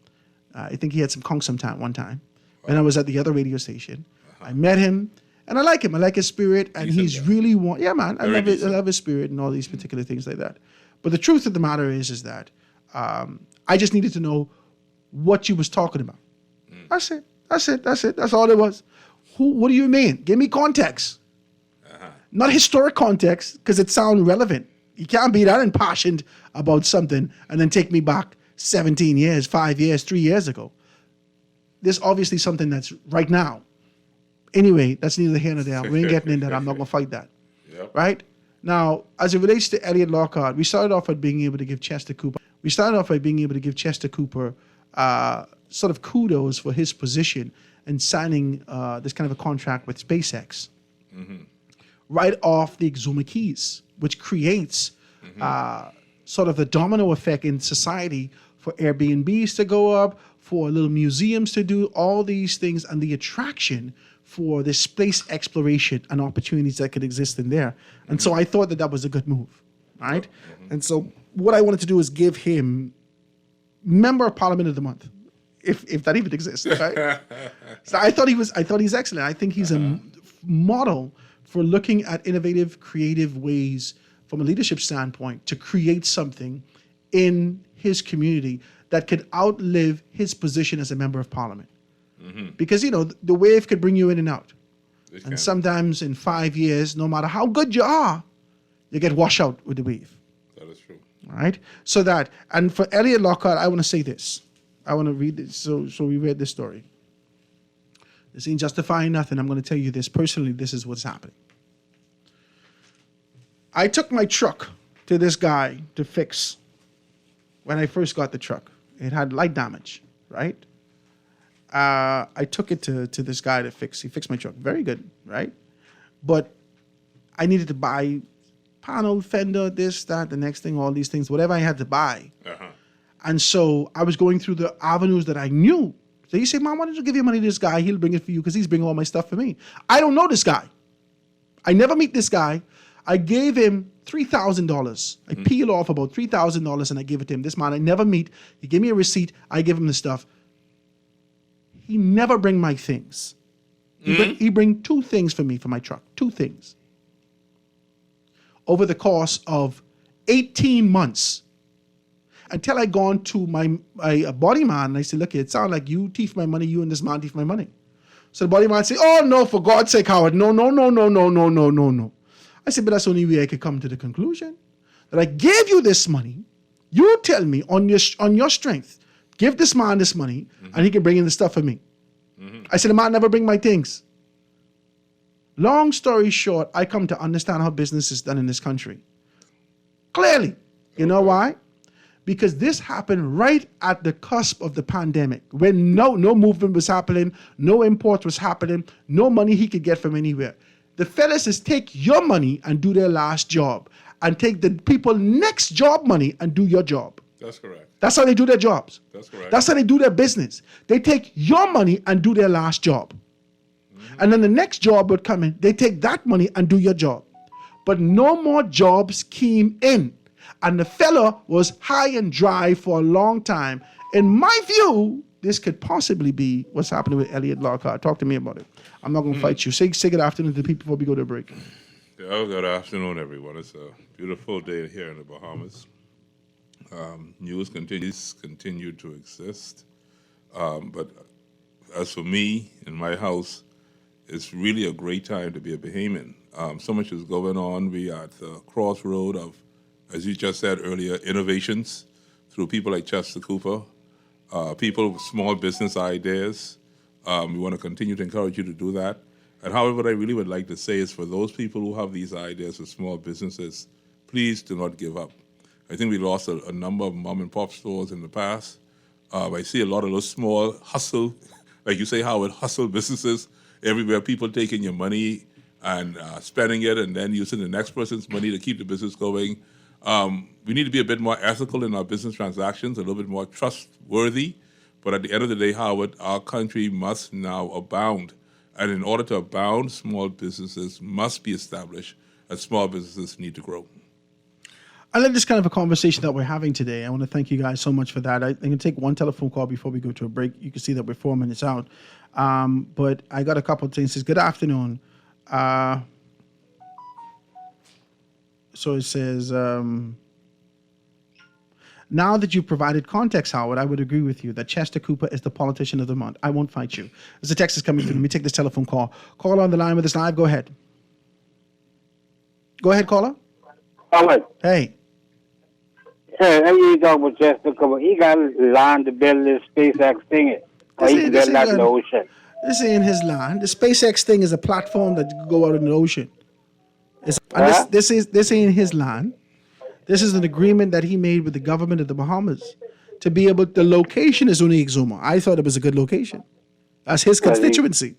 Speaker 6: I think he had some conch one time when I was at the other radio station. I met him. And I like him. I like his spirit, and he's really I love his spirit and all these particular things like that. But the truth of the matter is that I just needed to know what you was talking about. That's it. That's all it was. What do you mean? Give me context. Not historic context, because it sounds relevant. You can't be that impassioned about something and then take me back 17 years, 5 years, 3 years ago. There's obviously something that's right now. Anyway, that's neither here nor there. We ain't getting in that. I'm not going to fight that.
Speaker 3: Yep.
Speaker 6: Right? Now, as it relates to Elliot Lockhart, we started off by being able to give Chester Cooper sort of kudos for his position in signing this kind of a contract with SpaceX. Right off the Exuma Keys, which creates sort of the domino effect in society for Airbnbs to go up, for little museums to do all these things, and the attraction for the space exploration and opportunities that could exist in there. And so I thought that was a good move, right? And so what I wanted to do is give him Member of Parliament of the Month, if that even exists, right? So I thought he's excellent. I think he's a model for looking at innovative, creative ways from a leadership standpoint to create something in his community that could outlive his position as a member of parliament. Because, the wave could bring you in and out. And sometimes in 5 years, no matter how good you are, you get washed out with the wave.
Speaker 1: That is true.
Speaker 6: All right? So that, and for Elliot Lockhart, I want to say this. I want to read this. So we read this story. This ain't justifying nothing. I'm going to tell you this. Personally, this is what's happening. I took my truck to this guy to fix when I first got the truck. It had light damage, right? I took it to this guy to fix. He fixed my truck. Very good, right? But I needed to buy panel, fender, this, that, the next thing, all these things, whatever I had to buy. And so I was going through the avenues that I knew. So you say, Mom, why don't you give your money to this guy? He'll bring it for you because he's bringing all my stuff for me. I don't know this guy. I never meet this guy. I gave him $3,000. I peel off about $3,000 and I give it to him. This man I never meet. He gave me a receipt. I give him the stuff. He never bring my things. He bring two things for me for my truck. Two things. Over the course of 18 months. Until I gone to my body man and I said, look, it sounds like you thief my money, you and this man thief my money. So the body man said, oh no, for God's sake, Howard, no. I said, but that's the only way I could come to the conclusion. That I gave you this money, you tell me on your strength, give this man this money and he can bring in the stuff for me. I said, the man never bring my things. Long story short, I come to understand how business is done in this country. Clearly. You know why? Because this happened right at the cusp of the pandemic when no movement was happening, no import was happening, no money he could get from anywhere. The fellas is take your money and do their last job and take the people next job money and do your job.
Speaker 1: That's correct.
Speaker 6: That's how they do their jobs.
Speaker 1: That's correct.
Speaker 6: That's how they do their business. They take your money and do their last job. And then the next job would come in. They take that money and do your job. But no more jobs came in. And the fella was high and dry for a long time. In my view, this could possibly be what's happening with Elliot Lockhart. Talk to me about it. I'm not going to fight you. Say good afternoon to the people before we go to break.
Speaker 1: Yeah, good afternoon, everyone. It's a beautiful day here in the Bahamas. News continue to exist. But as for me, in my house, it's really a great time to be a Bahamian. So much is going on. We are at the crossroad of, as you just said earlier, innovations through people like Chester Cooper, people with small business ideas. We want to continue to encourage you to do that. And however, what I really would like to say is for those people who have these ideas with small businesses, please do not give up. I think we lost a number of mom and pop stores in the past. I see a lot of those small hustle, like you say, Howard, hustle businesses everywhere, people taking your money and spending it and then using the next person's money to keep the business going. We need to be a bit more ethical in our business transactions, a little bit more trustworthy. But at the end of the day, Howard, our country must now abound. And in order to abound, small businesses must be established, and small businesses need to grow.
Speaker 6: I love this kind of a conversation that we're having today. I want to thank you guys so much for that. I'm going to take one telephone call before we go to a break. You can see that we're 4 minutes out. But I got a couple of things. It says, good afternoon. So it says, now that you've provided context, Howard, I would agree with you that Chester Cooper is the politician of the month. I won't fight you. There's a text is coming through. Let me take this telephone call. Caller on the line with us live. Go ahead. Go ahead, caller.
Speaker 12: Howard.
Speaker 6: Hey.
Speaker 12: Hey, let me talk about Chester Cooper. He got land to build this SpaceX thing. Or he can build that in the ocean.
Speaker 6: This ain't his land. The SpaceX thing is a platform that you can go out in the ocean. This ain't his land. This is an agreement that he made with the government of the Bahamas to be able. The location is only Exuma. I thought it was a good location. That's his constituency.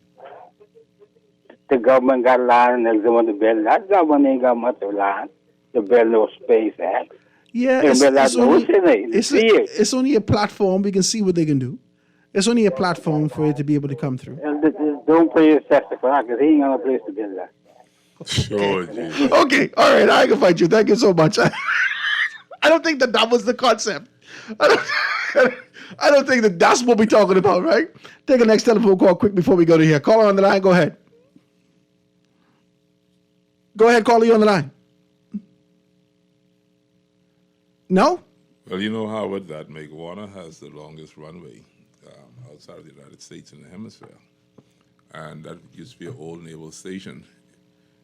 Speaker 12: The government got land in Exuma to build. That government ain't got much of land to build no SpaceX.
Speaker 6: Yeah, it's only a platform. We can see what they can do. It's only a platform for it to be able to come through.
Speaker 12: don't play his Chester for that because he ain't got a place to build that.
Speaker 6: Okay, all right, I can fight you. Thank you so much. I don't think that was the concept. I don't think that's what we're talking about, right? Take a next telephone call quick before we go to here. Caller on the line, go ahead. Go ahead, caller, you on the line. No?
Speaker 13: Well, you know, Howard, that Make Warner has the longest runway outside of the United States in the hemisphere. And that used to be an old naval station.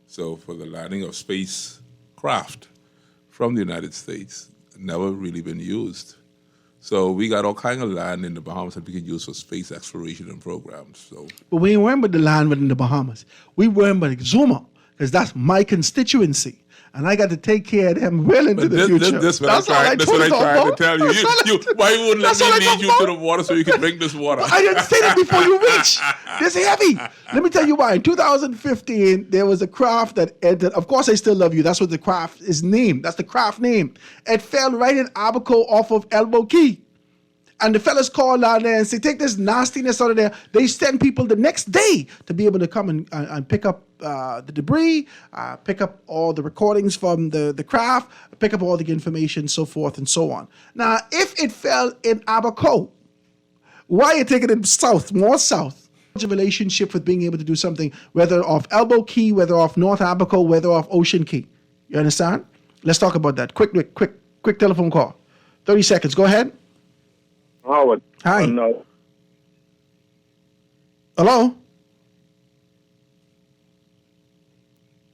Speaker 13: So for the landing of spacecraft from the United States, never really been used. So we got all kind of land in the Bahamas that we can use for space exploration and programs. So,
Speaker 6: but we ain't worrying about the land within the Bahamas. We worrying about Exuma, because that's my constituency. And I got to take care of them well into the future.
Speaker 13: That's what I tried to tell you. Why you wouldn't let me lead you to the water so you can drink this water?
Speaker 6: I didn't say that before you reach. This is heavy. Let me tell you why. In 2015, there was a craft that entered. Of course, I Still Love You. That's what the craft is named. That's the craft name. It fell right in Abaco off of Elbow Key. And the fellas called out there and say, take this nastiness out of there. They send people the next day to be able to come and pick up the debris, pick up all the recordings from the craft, pick up all the information, so forth and so on. Now, if it fell in Abaco, why are you taking it south, more south? A relationship with being able to do something, whether off Elbow Key, whether off North Abaco, whether off Ocean Key. You understand? Let's talk about that. Quick telephone call. 30 seconds. Go ahead.
Speaker 14: Howard.
Speaker 6: Hi. Hello?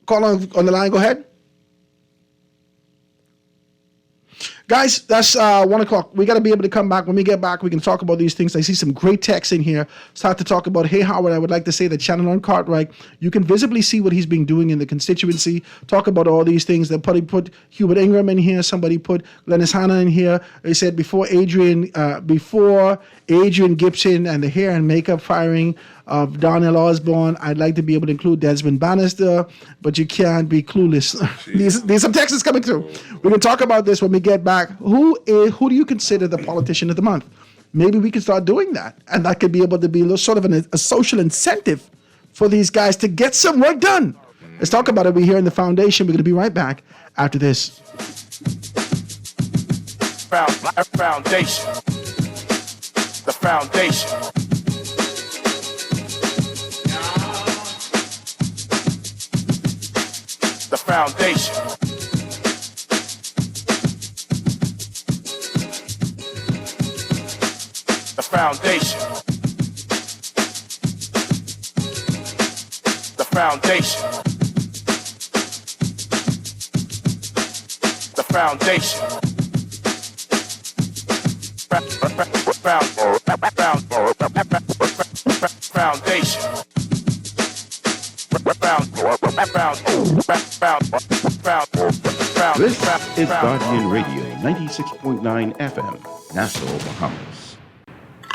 Speaker 6: Call on the line. Go ahead. Guys, that's 1 o'clock. We got to be able to come back. When we get back, we can talk about these things. I see some great texts in here. Start to talk about, hey, Howard, I would like to say that Shannon Cartwright, you can visibly see what he's been doing in the constituency. Talk about all these things. They put Hubert Ingram in here. Somebody put Glennis Hanna in here. They said before Adrian Gibson and the hair and makeup firing of Darnell Osborne, I'd like to be able to include Desmond Bannister, but you can't be clueless. There's some texts coming through. We're going to talk about this when we get back. Who do you consider the politician of the month? Maybe we can start doing that. And that could be able to be sort of a social incentive for these guys to get some work done. Let's talk about it. We're here in the foundation. We're going to be right back after this.
Speaker 7: Foundation. The foundation. The foundation. The foundation. The foundation. The foundation.
Speaker 15: This is Guardian Radio, 96.9 FM, Nassau, Bahamas.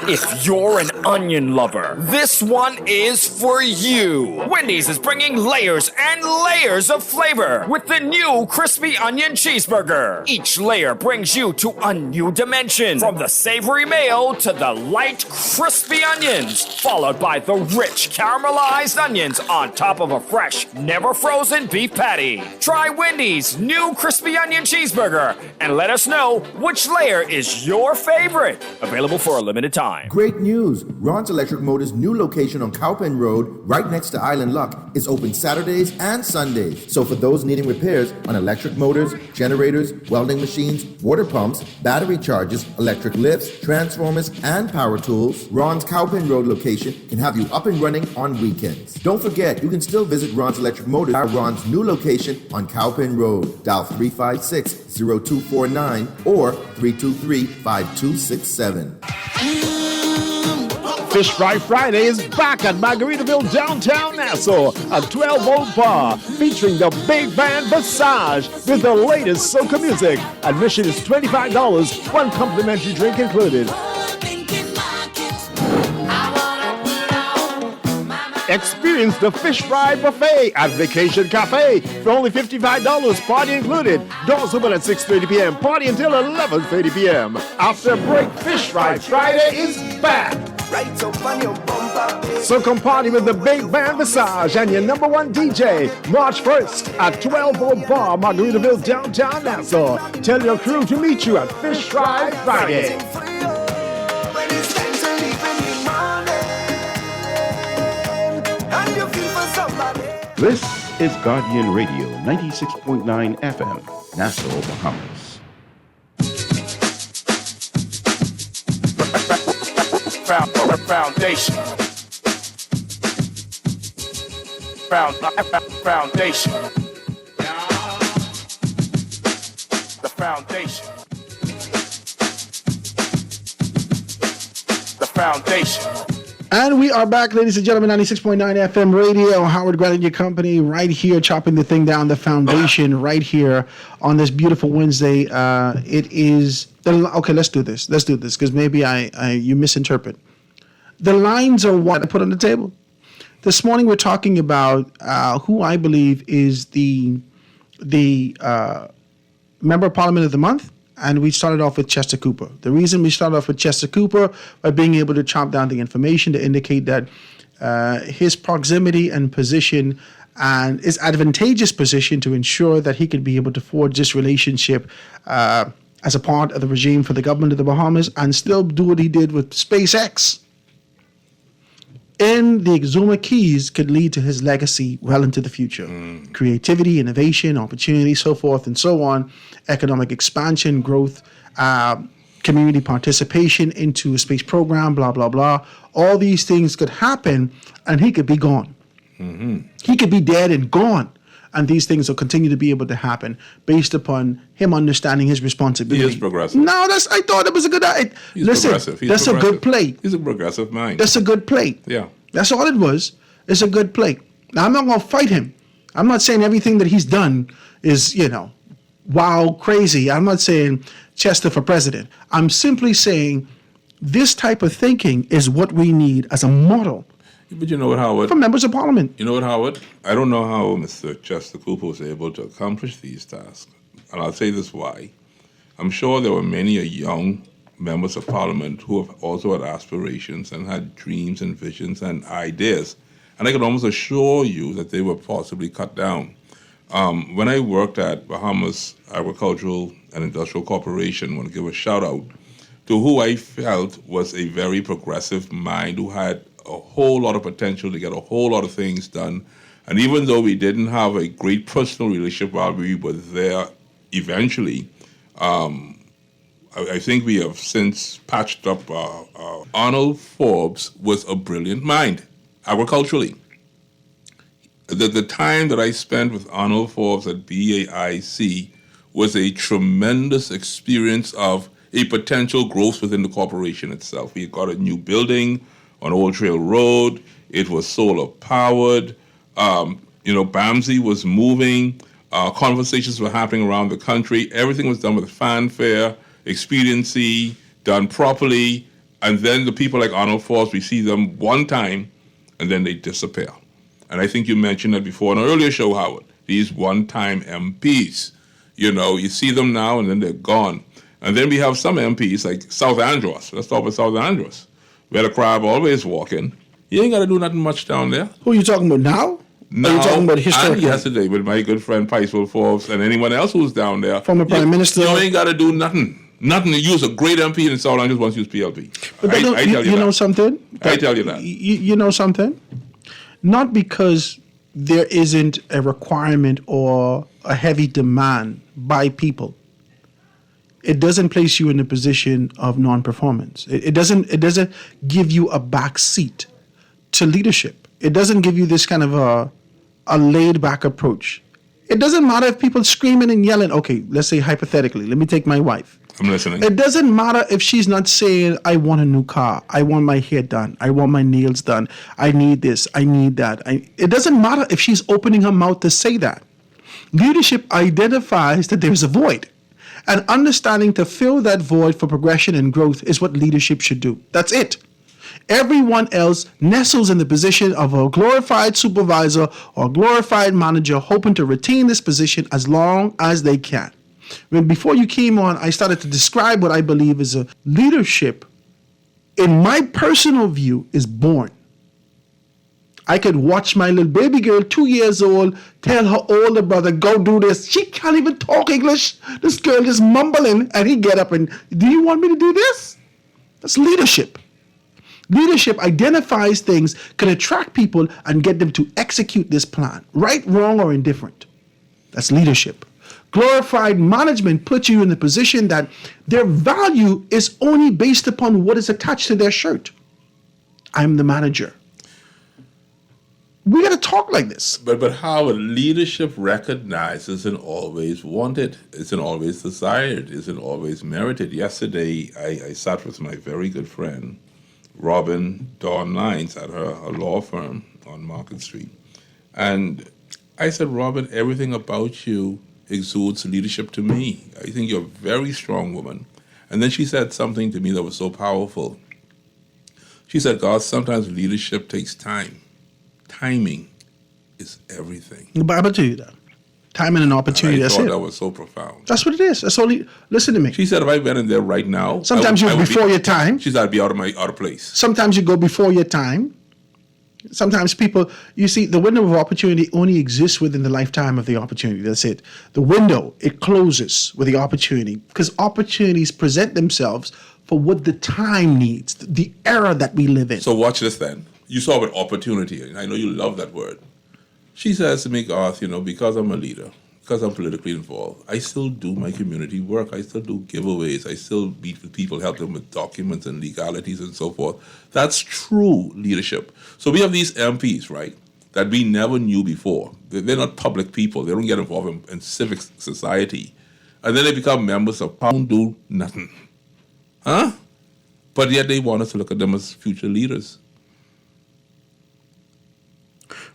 Speaker 16: If you're an onion lover, this one is for you. Wendy's is bringing layers and layers of flavor with the new Crispy Onion Cheeseburger. Each layer brings you to a new dimension, from the savory mayo to the light, crispy onions, followed by the rich caramelized onions on top of a fresh, never frozen beef patty. Try Wendy's new Crispy Onion Cheeseburger and let us know which layer is your favorite. Available for a limited time.
Speaker 17: Great news! Ron's Electric Motors' new location on Cowpen Road, right next to Island Luck, is open Saturdays and Sundays. So for those needing repairs on electric motors, generators, welding machines, water pumps, battery chargers, electric lifts, transformers, and power tools, Ron's Cowpen Road location can have you up and running on weekends. Don't forget, you can still visit Ron's Electric Motors at Ron's new location on Cowpen Road. Dial 356-0249 or 323-5267.
Speaker 18: Fish Fry Friday is back at Margaritaville downtown Nassau, a 12-volt bar featuring the big band Visage with the latest soca music. Admission is $25, one complimentary drink included. Experience the Fish Fry Buffet at Vacation Cafe for only $55, party included. Doors open at 6:30 p.m., party until 11:30 p.m. After break, Fish Fry Friday is back.
Speaker 7: Right
Speaker 18: So come party with the Big Band Visage and your number one DJ, March 1st at 12 Old Bar, Margaritaville, downtown Nassau. Tell your crew to meet you at Fish Fry Friday.
Speaker 15: This is Guardian Radio 96.9 FM, Nassau, Bahamas.
Speaker 7: Foundation. Foundation. The foundation. The foundation.
Speaker 6: And we are back, ladies and gentlemen, 96.9 FM radio. Howard Grant and your company right here, chopping the thing down, the foundation right here on this beautiful Wednesday. It is, okay, let's do this, because maybe you misinterpret. The lines are what I put on the table. This morning we're talking about who I believe is the Member of Parliament of the Month. And we started off with Chester Cooper. The reason we started off with Chester Cooper by being able to chop down the information to indicate that his proximity and position and his advantageous position to ensure that he could be able to forge this relationship as a part of the regime for the government of the Bahamas and still do what he did with SpaceX in the Exuma Keys could lead to his legacy well into the future. Creativity, innovation, opportunity, so forth and so on, economic expansion, growth, community participation into a space program, blah, blah, blah. All these things could happen and he could be gone. He could be dead and gone. And these things will continue to be able to happen based upon him understanding his responsibility.
Speaker 13: He is progressive.
Speaker 6: No, I thought it was a good idea. Listen, that's a good play.
Speaker 13: He's a progressive mind.
Speaker 6: That's a good play.
Speaker 13: Yeah.
Speaker 6: That's all it was. It's a good play. Now, I'm not going to fight him. I'm not saying everything that he's done is, wow, crazy. I'm not saying Chester for president. I'm simply saying this type of thinking is what we need as a model.
Speaker 13: But you know what, Howard?
Speaker 6: For members of parliament.
Speaker 13: You know what, Howard? I don't know how Mr. Chester Cooper was able to accomplish these tasks. And I'll say this why. I'm sure there were many young members of parliament who have also had aspirations and had dreams and visions and ideas. And I can almost assure you that they were possibly cut down. When I worked at Bahamas Agricultural and Industrial Corporation, I want to give a shout out to who I felt was a very progressive mind who had a whole lot of potential to get a whole lot of things done. And even though we didn't have a great personal relationship while we were there eventually, I think we have since patched up. Arnold Forbes was a brilliant mind, agriculturally. The time that I spent with Arnold Forbes at BAIC was a tremendous experience of a potential growth within the corporation itself. We got a new building on Old Trail Road. It was solar powered. BAMSI was moving. Conversations were happening around the country. Everything was done with fanfare, expediency, done properly. And then the people like Arnold Forbes, we see them one time and then they disappear. And I think you mentioned that before in an earlier show, Howard. These one-time MPs. You see them now and then they're gone. And then we have some MPs like South Andros. Let's talk about South Andros, where the crab always walking. You ain't got to do nothing much down there.
Speaker 6: Who are you talking about now?
Speaker 13: No,
Speaker 6: are you talking about historically?
Speaker 13: And yesterday with my good friend Picewell Forbes and anyone else who's down there.
Speaker 6: Former Prime Minister.
Speaker 13: You ain't got to do nothing. Nothing to use a great MP in South Andros once use PLP.
Speaker 6: But I tell you know something?
Speaker 13: I tell you that.
Speaker 6: You know something? Not because there isn't a requirement or a heavy demand by people. It doesn't place you in a position of non-performance. It doesn't give you a back seat to leadership. It doesn't give you this kind of a laid-back approach. It doesn't matter if people screaming and yelling. Okay, let's say hypothetically, let me take my wife.
Speaker 13: I'm listening.
Speaker 6: It doesn't matter if she's not saying, I want a new car, I want my hair done, I want my nails done, I need this, I need that. It doesn't matter if she's opening her mouth to say that. Leadership identifies that there's a void. And understanding to fill that void for progression and growth is what leadership should do. That's it. Everyone else nestles in the position of a glorified supervisor or glorified manager, hoping to retain this position as long as they can. When before you came on, I started to describe what I believe is a leadership in my personal view, is born. I could watch my little baby girl, 2 years old, tell her older brother, go do this. She can't even talk English. This girl is mumbling, and he get up and, do you want me to do this? That's leadership. Leadership identifies things, can attract people, and get them to execute this plan, right, wrong, or indifferent. That's leadership. Glorified management puts you in the position that their value is only based upon what is attached to their shirt. I'm the manager. We got to talk like this.
Speaker 13: But Howard, leadership recognized isn't always wanted, isn't always desired, isn't always merited. Yesterday, I sat with my very good friend, Robin Dawn Lines, at her law firm on Market Street. And I said, Robin, everything about you exudes leadership to me. I think you're a very strong woman. And then she said something to me that was so powerful. She said, God, sometimes leadership takes time. Timing is everything.
Speaker 6: The Bible tell you that. Timing and opportunity,
Speaker 13: I
Speaker 6: that's
Speaker 13: thought
Speaker 6: it.
Speaker 13: that was so profound.
Speaker 6: That's what it is. That's only, listen to me.
Speaker 13: She said, if I went in there right now,
Speaker 6: Sometimes you're before your time.
Speaker 13: She said, I'd be out of place.
Speaker 6: Sometimes you go before your time. Sometimes people, you see, the window of opportunity only exists within the lifetime of the opportunity. That's it. The window, it closes with the opportunity because opportunities present themselves for what the time needs, the era that we live in.
Speaker 13: So watch this then. You saw with opportunity, and I know you love that word. She says to me, Garth, because I'm a leader, because I'm politically involved, I still do my community work. I still do giveaways. I still meet with people, help them with documents and legalities and so forth. That's true leadership. So we have these MPs, right, that we never knew before. They're not public people. They don't get involved in civic society. And then they become members of don't do nothing. Huh? But yet they want us to look at them as future leaders.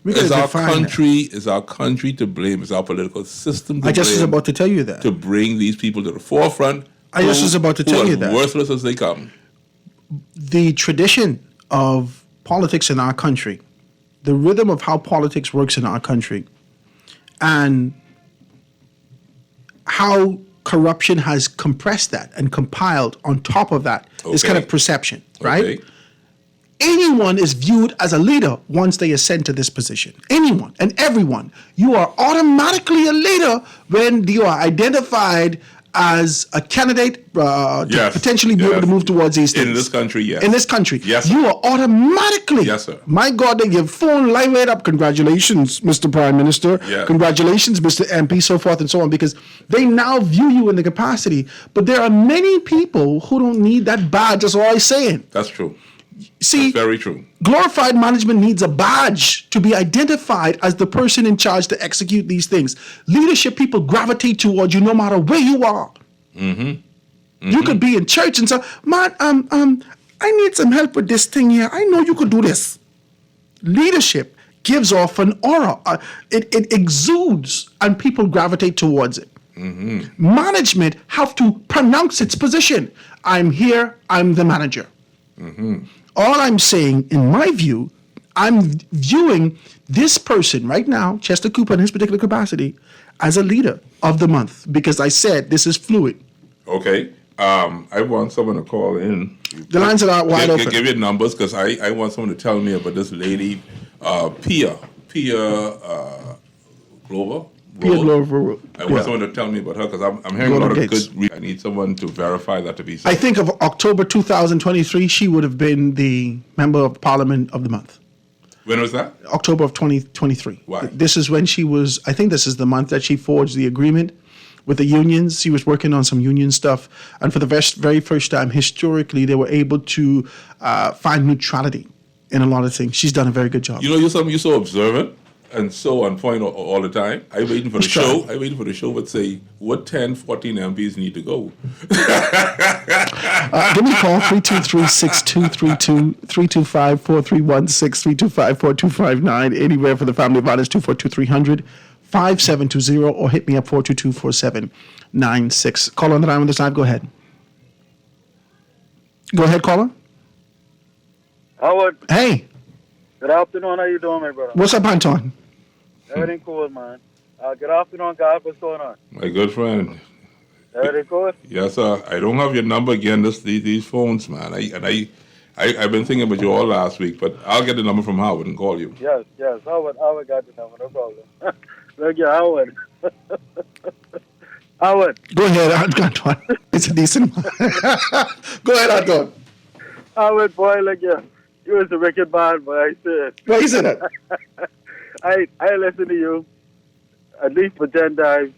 Speaker 13: Is our country to blame? Is our political system to blame?
Speaker 6: I just was about to tell you that.
Speaker 13: To bring these people to the forefront.
Speaker 6: I just was about to tell you that.
Speaker 13: Worthless as they come.
Speaker 6: The tradition of politics in our country, the rhythm of how politics works in our country, and how corruption has compressed that and compiled on top of that is kind of perception, right?
Speaker 13: Okay.
Speaker 6: Anyone is viewed as a leader once they ascend to this position. Anyone and everyone. You are automatically a leader when you are identified as a candidate to potentially be able to move towards these things.
Speaker 13: In this country, yes.
Speaker 6: In this country.
Speaker 13: Yes,
Speaker 6: you are automatically.
Speaker 13: Yes, sir.
Speaker 6: My God, they give phone line right up. Congratulations, Mr. Prime Minister.
Speaker 13: Yeah.
Speaker 6: Congratulations, Mr. MP, so forth and so on, because they now view you in the capacity. But there are many people who don't need that badge. That's all I'm saying.
Speaker 13: That's true.
Speaker 6: See,
Speaker 13: That's very true.
Speaker 6: Glorified management needs a badge to be identified as the person in charge to execute these things. Leadership people gravitate towards you no matter where you are. You could be in church and say, man, I need some help with this thing here. I know you could do this. Leadership gives off an aura. It exudes and people gravitate towards it. Management have to pronounce its position. I'm here, I'm the manager. All I'm saying, in my view, I'm viewing this person right now, Chester Cooper in his particular capacity, as a leader of the month because I said this is fluid.
Speaker 13: Okay. I want someone to call in.
Speaker 6: The lines are wide open.
Speaker 13: Give your numbers because I want someone to tell me about this lady, Pia Glover.
Speaker 6: Pia Glover.
Speaker 13: I want someone to tell me about her because I'm hearing a lot of good. I need someone to verify that to be so.
Speaker 6: I think of October 2023, she would have been the Member of Parliament of the month.
Speaker 13: When was that?
Speaker 6: October of 2023.
Speaker 13: Why?
Speaker 6: This is when she was, I think this is the month that she forged the agreement with the unions. She was working on some union stuff. And for the very first time, historically, they were able to find neutrality in a lot of things. She's done a very good job.
Speaker 13: You know, you're so observant and so on point all the time. I'm waiting for the show. I'm waiting for the show would say, what 10, 14 MPs need to go?
Speaker 6: Give me a call, 323-6232, 325-4316, 325-4259, anywhere for the Family Violence, 242-300, 5720, or hit me up, 422-4796. Call on the line with us live. Go ahead. Go ahead, caller.
Speaker 14: Howard.
Speaker 6: Hey.
Speaker 14: Good afternoon. How you doing, my brother?
Speaker 6: What's up, Anton?
Speaker 14: Everything cool, man. Good afternoon, guys. What's going on?
Speaker 13: My good friend.
Speaker 14: Everything good?
Speaker 13: Yes, sir. I don't have your number again. These phones, man. I I've been thinking about you all last week, but I'll get the number from Howard and call you.
Speaker 14: Yes. Howard got the number, no problem. Look, yeah, Howard. Howard.
Speaker 6: Go ahead, Anton. It's a decent one. Go ahead, Anton.
Speaker 14: Howard, boy, look, yeah. You was a wicked man, boy, I said.
Speaker 6: Why you say that?
Speaker 14: I listen to you at least for 10 times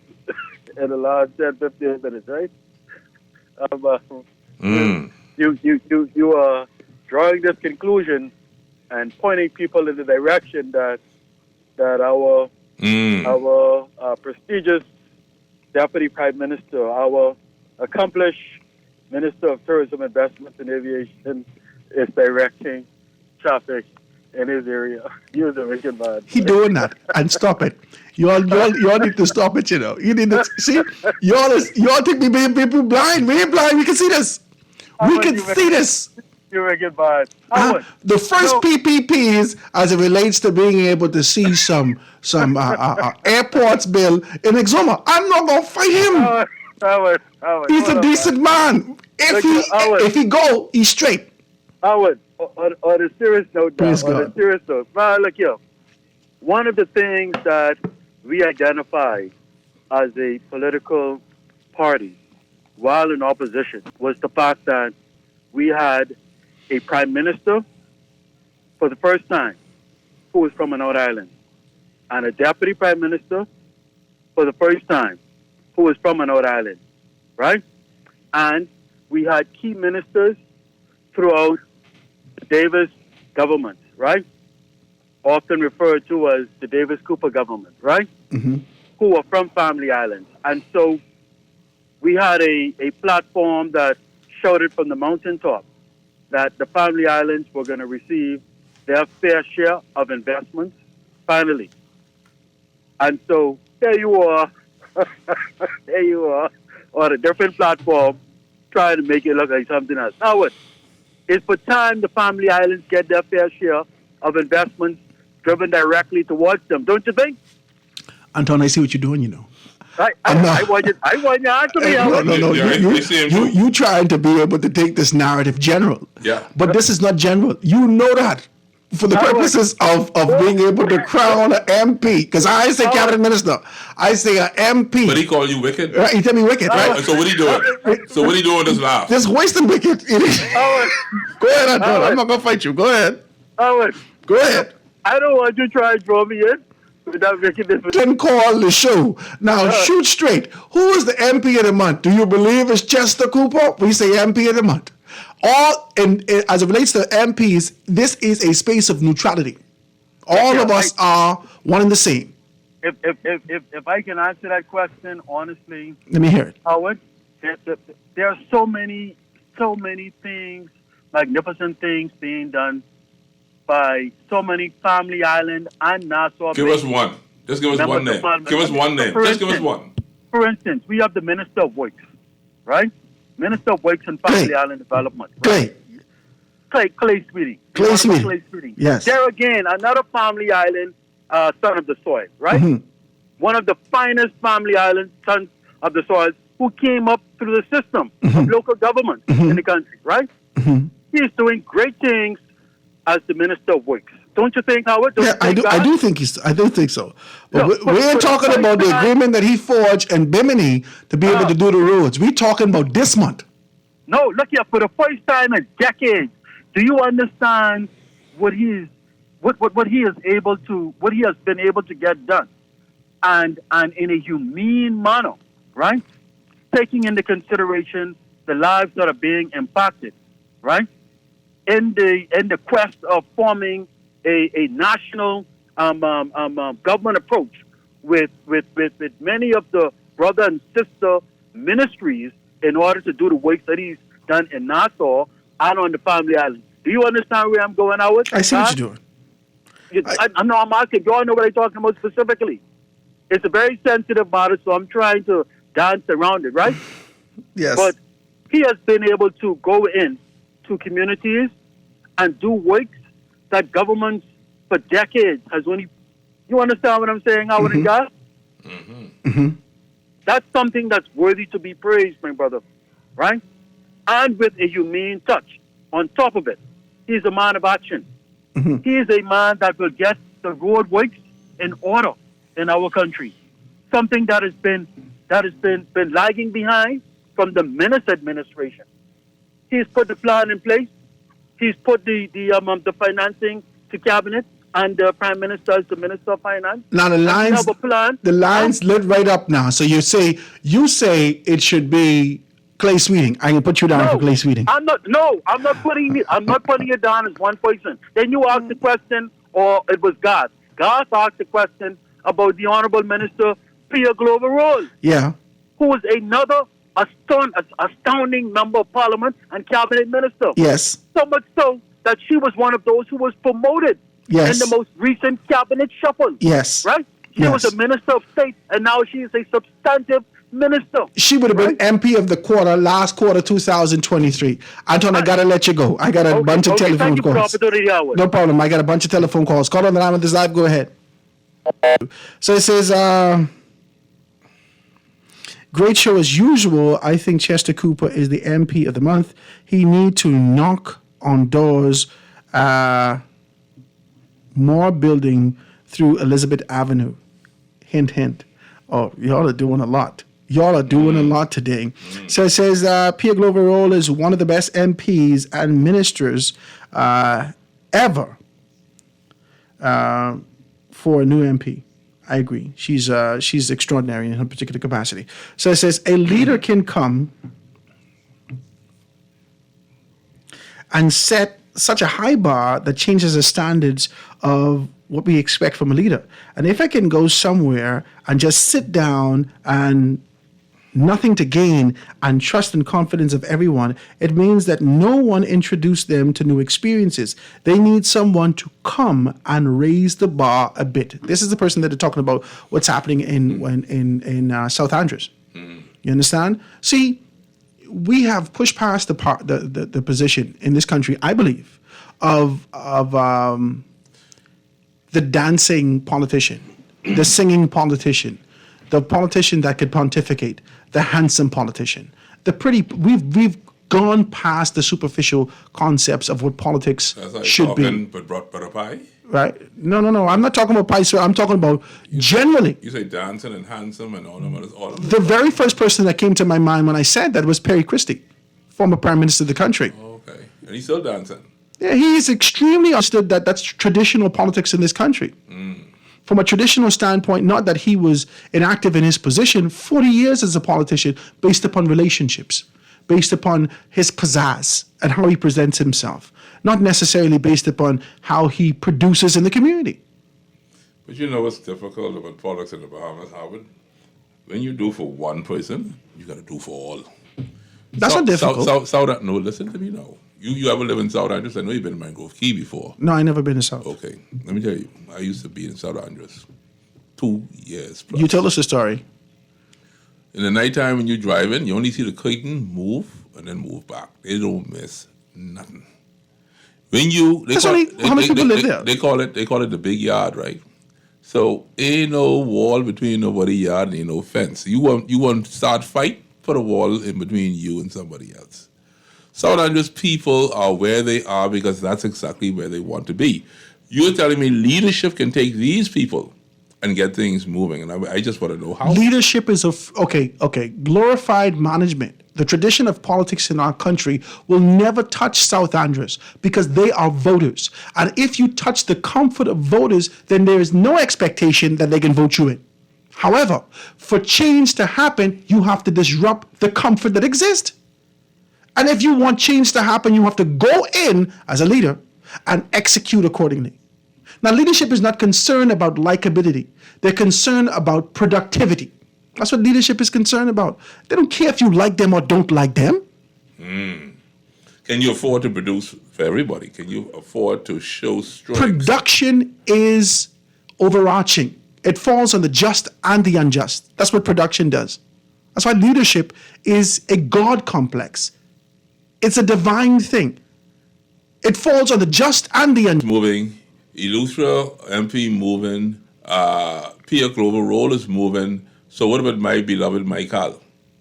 Speaker 14: in the last 10, 15 minutes, right? You are drawing this conclusion and pointing people in the direction that our prestigious Deputy Prime Minister, our accomplished Minister of Tourism, Investments and Aviation is directing traffic in his area. You're the wicked man.
Speaker 6: He doing that, and stop it. You all need to stop it. You know, you need to see. You all think we being people blind. We ain't blind. We can see this. We can see this.
Speaker 14: You're wicked man.
Speaker 6: The first PPPs, as it relates to being able to see some airports bill in Exuma. I'm not gonna fight him.
Speaker 14: Howard,
Speaker 6: he's a decent man. If he go, he's straight.
Speaker 14: Howard, on a serious note, man, look here. One of the things that we identified as a political party while in opposition was the fact that we had a prime minister for the first time who was from a North Island and a deputy prime minister for the first time who was from a North Island, right? And we had key ministers throughout the Davis government, right? Often referred to as the Davis-Cooper government, right?
Speaker 6: Mm-hmm.
Speaker 14: Who were from family islands. And so we had a platform that shouted from the mountaintop that the family islands were going to receive their fair share of investments, finally. And so there you are, on a different platform, trying to make it look like something else. Now, it's for time the family islands get their fair share of investments driven directly towards them, don't you think?
Speaker 6: Anton, I see what you're doing, you know.
Speaker 14: I want you to answer me.
Speaker 6: No. You trying to be able to take this narrative general.
Speaker 13: Yeah.
Speaker 6: But this is not general. You know that. For the purposes of being able to crown an MP, because I say cabinet minister, I say an MP.
Speaker 13: But he called you wicked?
Speaker 6: Right, he tell me wicked, right?
Speaker 13: So what he doing this laugh?
Speaker 6: Just wasting wicked. Go ahead, Anton. I'm not going to fight you. Go ahead. Go ahead.
Speaker 14: I don't want you to try and draw me in without making this.
Speaker 6: Then call the show. Now, shoot straight. Who is the MP of the month? Do you believe it's Chester Cooper? We say MP of the month. As it relates to MPs, this is a space of neutrality. All of us are one and the same.
Speaker 14: If I can answer that question honestly,
Speaker 6: let me hear it.
Speaker 14: Howard, there are so many things, magnificent things being done by so many family island and Nassau.
Speaker 13: Give us one. Just give us one name. Give us one name. Just give us one.
Speaker 14: For instance, we have the Minister of Works, right? Minister of Works and Family Island Development. Right? Clay Sweeting.
Speaker 6: Clay Sweeting. Yes.
Speaker 14: There again, another family island son of the soil, right?
Speaker 6: Mm-hmm.
Speaker 14: One of the finest family island sons of the soil who came up through the system of local government in the country, right?
Speaker 6: Mm-hmm.
Speaker 14: He is doing great things as the Minister of Works. Don't you think, Howard?
Speaker 6: I do think so. But we're talking about the agreement that he forged in Bimini to be able to do the roads. We're talking about this month.
Speaker 14: No, look here, for the first time in decades, do you understand what he has been able to get done? And in a humane manner, right? Taking into consideration the lives that are being impacted, right? In the quest of forming a national government approach with many of the brother and sister ministries in order to do the work that he's done in Nassau and on the family island. Do you understand where I'm going, Howard?
Speaker 6: I see what you're doing.
Speaker 14: I'm asking. You all know what I'm talking about specifically. It's a very sensitive matter, so I'm trying to dance around it, right?
Speaker 6: Yes.
Speaker 14: But he has been able to go in to communities and do works that governments for decades has only... You understand what I'm saying, Howard and God?
Speaker 6: Mm-hmm.
Speaker 14: That's something that's worthy to be praised, my brother, right? And with a humane touch on top of it. He's a man of action.
Speaker 6: Mm-hmm.
Speaker 14: He is a man that will get the roadworks in order in our country. Something that has been lagging behind from the Minnis administration. He's put the plan in place. He's put the financing to cabinet, and the Prime Minister is the Minister of Finance.
Speaker 6: Now the lines lit right up now. So you say it should be Clay Sweeting. I can put you down for Clay Sweeting.
Speaker 14: I'm not putting it down as one person. Then you asked the question, or it was Garth. Garth asked the question about the Honorable Minister Pia Glover Rose.
Speaker 6: Yeah.
Speaker 14: Who is another astounding member of Parliament and Cabinet Minister.
Speaker 6: Yes.
Speaker 14: So much so that she was one of those who was promoted in the most recent Cabinet shuffle.
Speaker 6: Yes.
Speaker 14: Right? She was a Minister of State, and now she is a substantive minister.
Speaker 6: She would have been MP of the last quarter 2023. Anton, I got to let you go. I got a bunch of telephone calls. No problem. I got a bunch of telephone calls. Call on the line with this live. Go ahead. So it says, great show as usual. I think Chester Cooper is the MP of the month. He need to knock on doors, more building through Elizabeth Avenue. Hint, hint. Oh, y'all are doing a lot. Y'all are doing a lot today. So it says Pia Glover Roll is one of the best MPs and ministers ever for a new MP. I agree. She's extraordinary in her particular capacity. So it says a leader can come and set such a high bar that changes the standards of what we expect from a leader. And if I can go somewhere and just sit down and nothing to gain and trust and confidence of everyone, it means that no one introduced them to new experiences. They need someone to come and raise the bar a bit. This is the person that they're talking about what's happening in South Andrews. You understand? See, we have pushed past the position in this country, I believe, of the dancing politician, the singing politician, the politician that could pontificate, the handsome politician, we've gone past the superficial concepts of what politics should be.
Speaker 13: But a pie?
Speaker 6: Right? No. I'm not talking about pie, sir. I'm talking about generally.
Speaker 13: You say dancing and handsome and all of
Speaker 6: The very first person that came to my mind when I said that was Perry Christie, former Prime Minister of the country.
Speaker 13: Okay. And he's still dancing.
Speaker 6: Yeah, he is extremely understood that's traditional politics in this country. From a traditional standpoint, not that he was inactive in his position, 40 years as a politician based upon relationships, based upon his pizzazz and how he presents himself, not necessarily based upon how he produces in the community.
Speaker 13: But you know what's difficult about politics in the Bahamas, Howard? When you do for one person, you got to do for all.
Speaker 6: That's not difficult.
Speaker 13: No, listen to me now. You ever live in South Andrews? I know you've been in Mangrove Key before.
Speaker 6: No, I never been in South.
Speaker 13: Okay, let me tell you. I used to be in South Andrews 2 years plus.
Speaker 6: You tell us the story.
Speaker 13: In the nighttime when you're driving, you only see the curtain move and then move back. They don't miss nothing. When you...
Speaker 6: How many people live there?
Speaker 13: They call it the big yard, right? So ain't no wall between nobody yard and ain't no fence. You want to start fight, put a wall in between you and somebody else. South Andrews people are where they are because that's exactly where they want to be. You're telling me leadership can take these people and get things moving, and I just want to know how.
Speaker 6: Leadership is glorified management. The tradition of politics in our country will never touch South Andrews because they are voters. And if you touch the comfort of voters, then there is no expectation that they can vote you in. However, for change to happen, you have to disrupt the comfort that exists. And if you want change to happen, you have to go in as a leader and execute accordingly. Now, leadership is not concerned about likability. They're concerned about productivity. That's what leadership is concerned about. They don't care if you like them or don't like them.
Speaker 13: Can you afford to produce for everybody? Can you afford to show strength?
Speaker 6: Production is overarching. It falls on the just and the unjust. That's what production does. That's why leadership is a God complex. It's a divine thing. It falls on the just and the unjust.
Speaker 13: Moving. Eleuthera MP moving. Pia Glover Roll is moving. So what about my beloved Michael?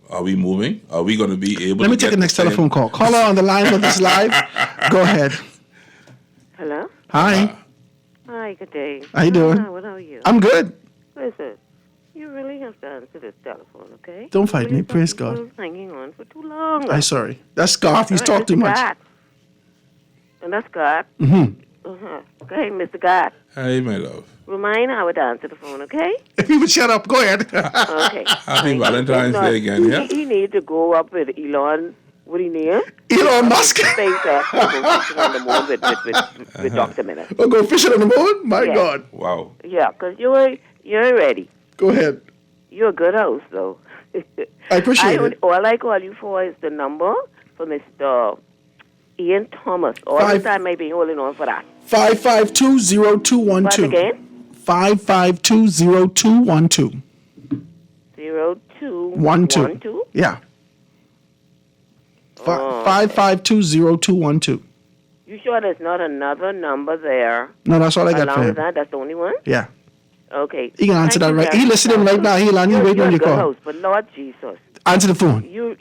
Speaker 13: Are we moving? Are we going to be able to
Speaker 6: Let me take the next telephone call. Caller on the line with us live. Go ahead.
Speaker 19: Hello?
Speaker 6: Hi.
Speaker 19: Hi, good day.
Speaker 6: How you doing?
Speaker 19: How are you?
Speaker 6: I'm good.
Speaker 19: Listen, you really have to answer this telephone, okay?
Speaker 6: Don't fight me.
Speaker 19: Really,
Speaker 6: Praise
Speaker 19: some people
Speaker 6: God.
Speaker 19: hanging on for too long.
Speaker 6: I'm sorry. That's Garth. He's
Speaker 19: All
Speaker 6: talked too
Speaker 19: Mr.
Speaker 6: much.
Speaker 19: Gott. And that's God.
Speaker 6: Mm-hmm.
Speaker 19: Okay, Mr. God.
Speaker 13: Hey, my love.
Speaker 19: Remind Howard to answer the phone, okay?
Speaker 6: If you would shut up, go ahead.
Speaker 19: Okay.
Speaker 13: Happy Valentine's Day again, yeah?
Speaker 19: He needs to go up with Elon. What do you need?
Speaker 6: Elon Musk.
Speaker 19: SpaceX go on the moon with Dr. Miller.
Speaker 6: Oh, go fishing on the moon? My
Speaker 19: Yeah.
Speaker 6: God.
Speaker 13: Wow.
Speaker 19: Yeah, because you're ready.
Speaker 6: Go ahead.
Speaker 19: You're a good host, though.
Speaker 6: I appreciate it.
Speaker 19: All I call you for is the number for Mr. Ian Thomas. All the time I've been holding on for that.
Speaker 6: 5520212.
Speaker 19: What again?
Speaker 6: 5520212.
Speaker 19: 0212?
Speaker 6: Yeah.
Speaker 19: Oh.
Speaker 6: 5520212.
Speaker 19: You sure there's not another number there?
Speaker 6: No, that's all I got
Speaker 19: along
Speaker 6: for
Speaker 19: with
Speaker 6: him.
Speaker 19: that? That's the only one?
Speaker 6: Yeah.
Speaker 19: Okay.
Speaker 6: He can answer
Speaker 19: Thank
Speaker 6: that
Speaker 19: you
Speaker 6: right.
Speaker 19: very
Speaker 6: He
Speaker 19: much.
Speaker 6: listening right now. He'll wait
Speaker 19: You're
Speaker 6: on
Speaker 19: a
Speaker 6: your
Speaker 19: good
Speaker 6: call.
Speaker 19: host, but Lord Jesus.
Speaker 6: Answer the phone.
Speaker 19: You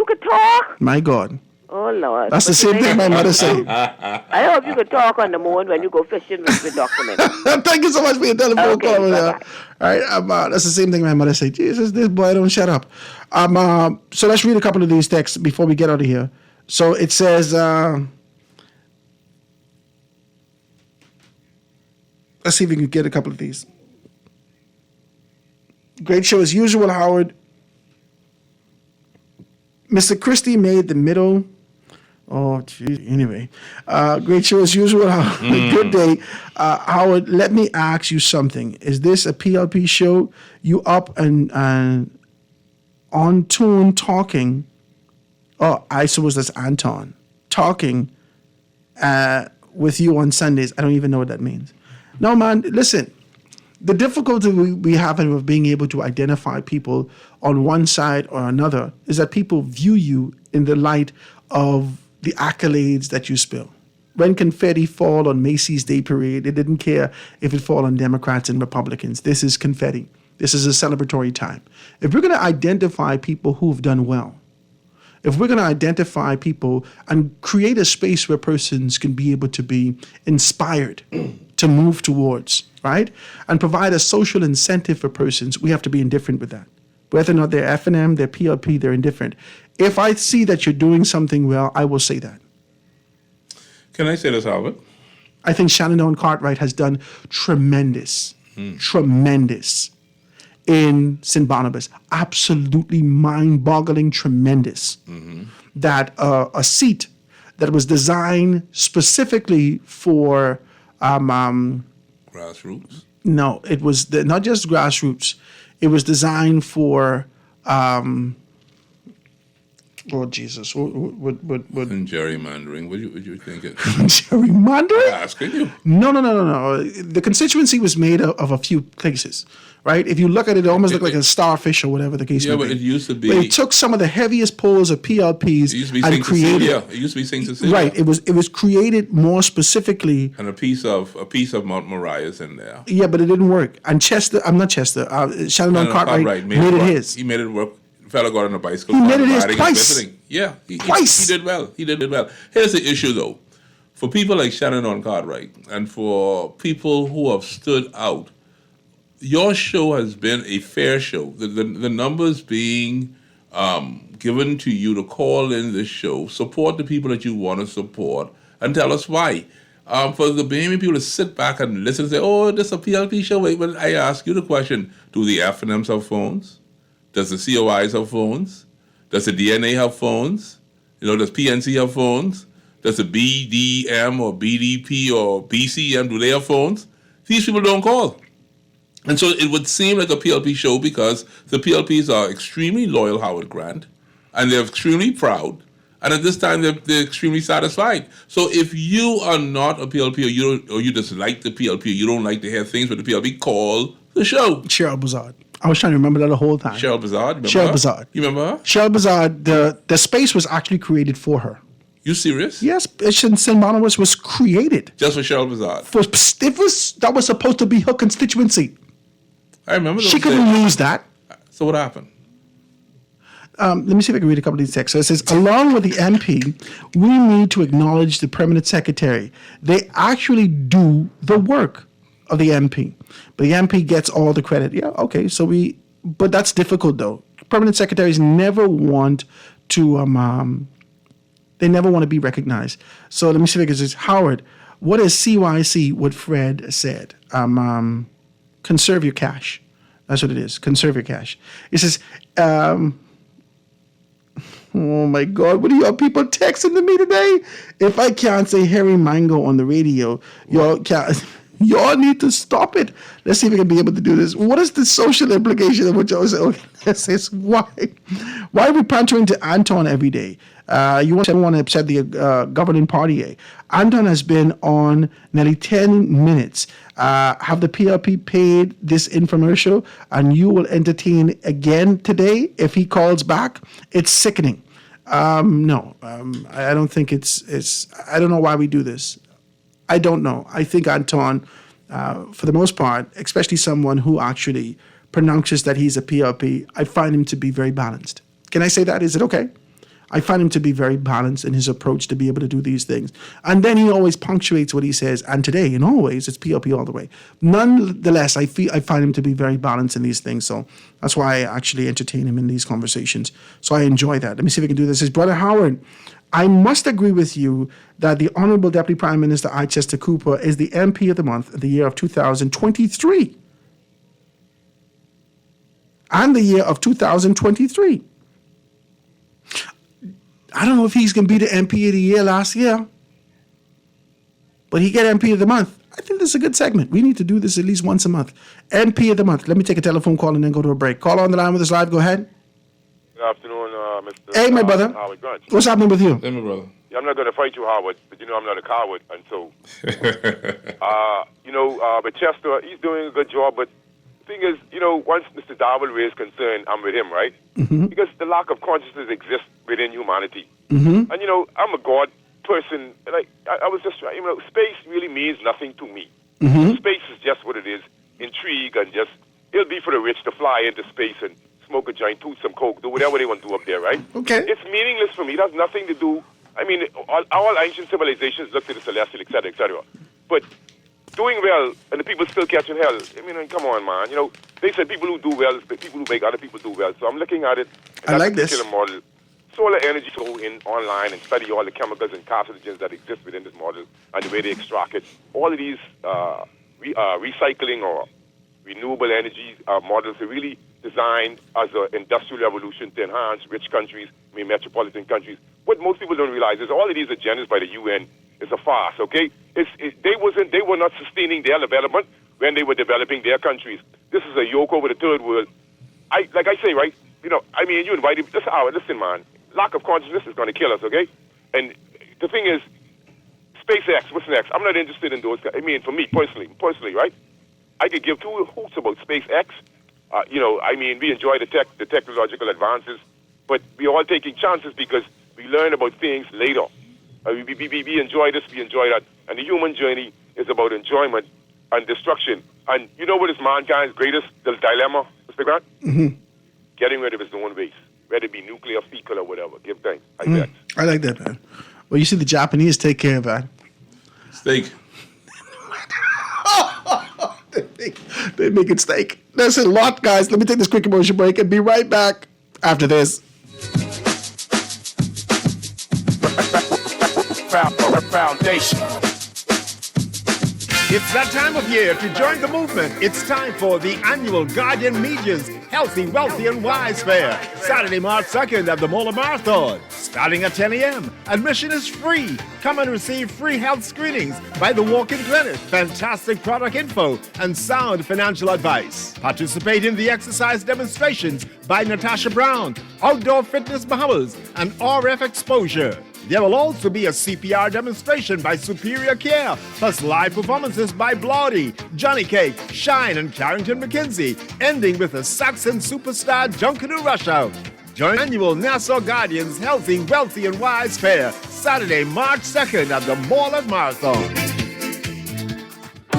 Speaker 19: could talk?
Speaker 6: My God.
Speaker 19: Oh, Lord.
Speaker 6: That's the
Speaker 19: But
Speaker 6: same
Speaker 19: you
Speaker 6: thing my mother said.
Speaker 19: I hope you could talk on the moon when you go fishing with Dr. Miller.
Speaker 6: Thank you so much for your telephone
Speaker 19: Okay,
Speaker 6: call.
Speaker 19: bye-bye.
Speaker 6: All right, that's the same thing my mother said. Jesus, this boy don't shut up. So let's read a couple of these texts before we get out of here. So it says, let's see if we can get a couple of these. Great show as usual, Howard. Mr. Christie made the middle. Oh, geez. Anyway, great show as usual. Good day. Howard, let me ask you something. Is this a PLP show? You up and on tune talking? Oh, I suppose that's Anton. Talking with you on Sundays. I don't even know what that means. No, man, listen. The difficulty we have with being able to identify people on one side or another is that people view you in the light of the accolades that you spill. When confetti fall on Macy's Day Parade, they didn't care if it fall on Democrats and Republicans. This is confetti. This is a celebratory time. If we're going to identify people who've done well, if we're going to identify people and create a space where persons can be able to be inspired to move towards, right? And provide a social incentive for persons, we have to be indifferent with that. Whether or not they're F&M, they're PLP, they're indifferent. If I see that you're doing something well, I will say that.
Speaker 13: Can I say this, Albert?
Speaker 6: I think Shannon Cartwright has done tremendous in St. Barnabas. Absolutely mind-boggling tremendous. That a seat that was designed specifically for
Speaker 13: grassroots.
Speaker 6: No, it was not just grassroots. It was designed for Lord Jesus. What
Speaker 13: And gerrymandering. What you thinking?
Speaker 6: Gerrymandering?
Speaker 13: Asking you.
Speaker 6: No. The constituency was made of a few places, right? If you look at it, it almost looked like a starfish or whatever the case may be.
Speaker 13: Yeah, but it used to be.
Speaker 6: But it took some of the heaviest polls of PLPs
Speaker 13: It used to be
Speaker 6: and
Speaker 13: St.
Speaker 6: created.
Speaker 13: Cecilia. It used to be St. Cecilia.
Speaker 6: Right. It was created more specifically.
Speaker 13: And a piece of Mount Moriah's in there.
Speaker 6: Yeah, but it didn't work. And Shannon Cartwright made it his.
Speaker 13: He made it work. The fella got on a bicycle.
Speaker 6: He made it his
Speaker 13: riding and
Speaker 6: twice.
Speaker 13: visiting. Yeah, he
Speaker 6: Twice.
Speaker 13: did well. He did well. Here's the issue, though. For people like Shannon Cartwright and for people who have stood out, your show has been a fair show. The numbers being given to you to call in this show, support the people that you want to support, and tell us why. For the Bahamian people to sit back and listen and say, oh, this is a PLP show. Wait, but I ask you the question, do the F&Ms have phones? Does the COIs have phones? Does the DNA have phones? Does PNC have phones? Does the BDM or BDP or BCM, do they have phones? These people don't call. And so it would seem like a PLP show because the PLPs are extremely loyal, Howard Grant, and they're extremely proud. And at this time, they're extremely satisfied. So if you are not a PLP or you dislike the PLP, or you don't like to hear things with the PLP, call the show.
Speaker 6: Cheryl Bazard. I was trying to remember that the whole time.
Speaker 13: Cheryl Bazard.
Speaker 6: Cheryl Bazard.
Speaker 13: You remember her?
Speaker 6: Cheryl Bazard, the space was actually created for her.
Speaker 13: You serious?
Speaker 6: Yes, St. Barnabas was created.
Speaker 13: Just for Cheryl Bazard?
Speaker 6: That was supposed to be her constituency.
Speaker 13: I remember.
Speaker 6: She couldn't lose that.
Speaker 13: So what happened?
Speaker 6: let me see if I can read a couple of these texts. So it says, along with the MP, we need to acknowledge the permanent secretary. They actually do the work of the MP, but the MP gets all the credit. Yeah, okay. But that's difficult though. Permanent secretaries never want to, they never want to be recognized. So let me see if I can say, Howard, what is CYC, what Fred said? Conserve your cash. That's what it is. Conserve your cash. It says, oh my God, what are y'all people texting to me today? If I can't say Harry Mango on the radio, y'all need to stop it. Let's see if we can be able to do this. What is the social implication of what y'all say? Okay, let's say, why are we pandering to Anton every day? You want to upset the governing party. Eh? Anton has been on nearly 10 minutes. Have the PRP paid this infomercial and you will entertain again today if he calls back? It's sickening. No, I don't think it's, I don't know why we do this. I don't know. I think Anton, for the most part, especially someone who actually pronounces that he's a PRP, I find him to be very balanced. Can I say that? Is it okay? I find him to be very balanced in his approach to be able to do these things. And then he always punctuates what he says. And today, and always, it's PRP all the way. Nonetheless, I find him to be very balanced in these things. So that's why I actually entertain him in these conversations. So I enjoy that. Let me see if I can do this. His brother Howard, I must agree with you that the Honorable Deputy Prime Minister Chichester Cooper is the MP of the month of the year of 2023. And the year of 2023. I don't know if he's going to be the MP of the year last year, but he get MP of the month. I think this is a good segment. We need to do this at least once a month. MP of the month. Let me take a telephone call and then go to a break. Caller on the line with us live. Go ahead.
Speaker 20: Good afternoon, Mr.
Speaker 6: Hey, my brother.
Speaker 20: Howard Grant.
Speaker 6: What's happening with you?
Speaker 13: Hey, my brother.
Speaker 20: Yeah, I'm not going to fight you, Howard, but you know I'm not a coward, and so, but Chester, he's doing a good job, but the thing is, once Mr. Darwell raised concern, I'm with him, right?
Speaker 6: Mm-hmm.
Speaker 20: Because the lack of consciousness exists within humanity.
Speaker 6: Mm-hmm.
Speaker 20: And, I'm a God person. Like, I was just, space really means nothing to me.
Speaker 6: Mm-hmm.
Speaker 20: Space is just what it is. Intrigue and just, it'll be for the rich to fly into space and smoke a joint, toot some coke, do whatever they want to do up there, right?
Speaker 6: Okay.
Speaker 20: It's meaningless for me. It has nothing to do. I mean, all ancient civilizations look to the celestial, etc., etc. But doing well and the people still catching hell. I mean, come on, man. They said people who do well is the people who make other people do well. So I'm looking at it.
Speaker 6: I like this.
Speaker 20: Model. Solar energy, go in online and study all the chemicals and carcinogens that exist within this model and the way they extract it. All of these recycling or renewable energy models are really designed as an industrial revolution to enhance rich countries, metropolitan countries. What most people don't realize is all of these agendas by the UN is a farce, okay? They were not sustaining their development when they were developing their countries. This is a yoke over the third world. Like I say, right? You invited, listen, man, lack of consciousness is going to kill us, okay? And the thing is, SpaceX, what's next? I'm not interested in those. I mean, for me, personally, right? I could give two hoots about SpaceX. We enjoy the technological advances, but we're all taking chances because we learn about things later. We enjoy this, we enjoy that. And the human journey is about enjoyment and destruction. And you know what is mankind's greatest dilemma, Mr. Grant?
Speaker 6: Mm-hmm.
Speaker 20: Getting rid of his own waste, whether it be nuclear, fecal, or whatever. Give thanks.
Speaker 6: I like that, man. Well, you see the Japanese take care of that.
Speaker 13: Steak.
Speaker 6: They make it steak. That's a lot, guys. Let me take this quick commercial break and be right back after this.
Speaker 7: Foundation.
Speaker 18: It's that time of year to join the movement. It's time for the annual Guardian Media's Healthy, Wealthy, and Wise Fair, Saturday, March 2nd at the Mola Marathon. Starting at 10 a.m. Admission is free. Come and receive free health screenings by the walk-in clinic, fantastic product info, and sound financial advice. Participate in the exercise demonstrations by Natasha Brown, Outdoor Fitness Bahamas, and RF Exposure. There will also be a CPR demonstration by Superior Care, plus live performances by Blawdy, Johnny Cake, Shine, and Carrington McKenzie, ending with a Saxon superstar Junkanoo Rush Out. Join annual Nassau Guardians Healthy, Wealthy, and Wise Fair, Saturday, March 2nd at the Mall at Marathon.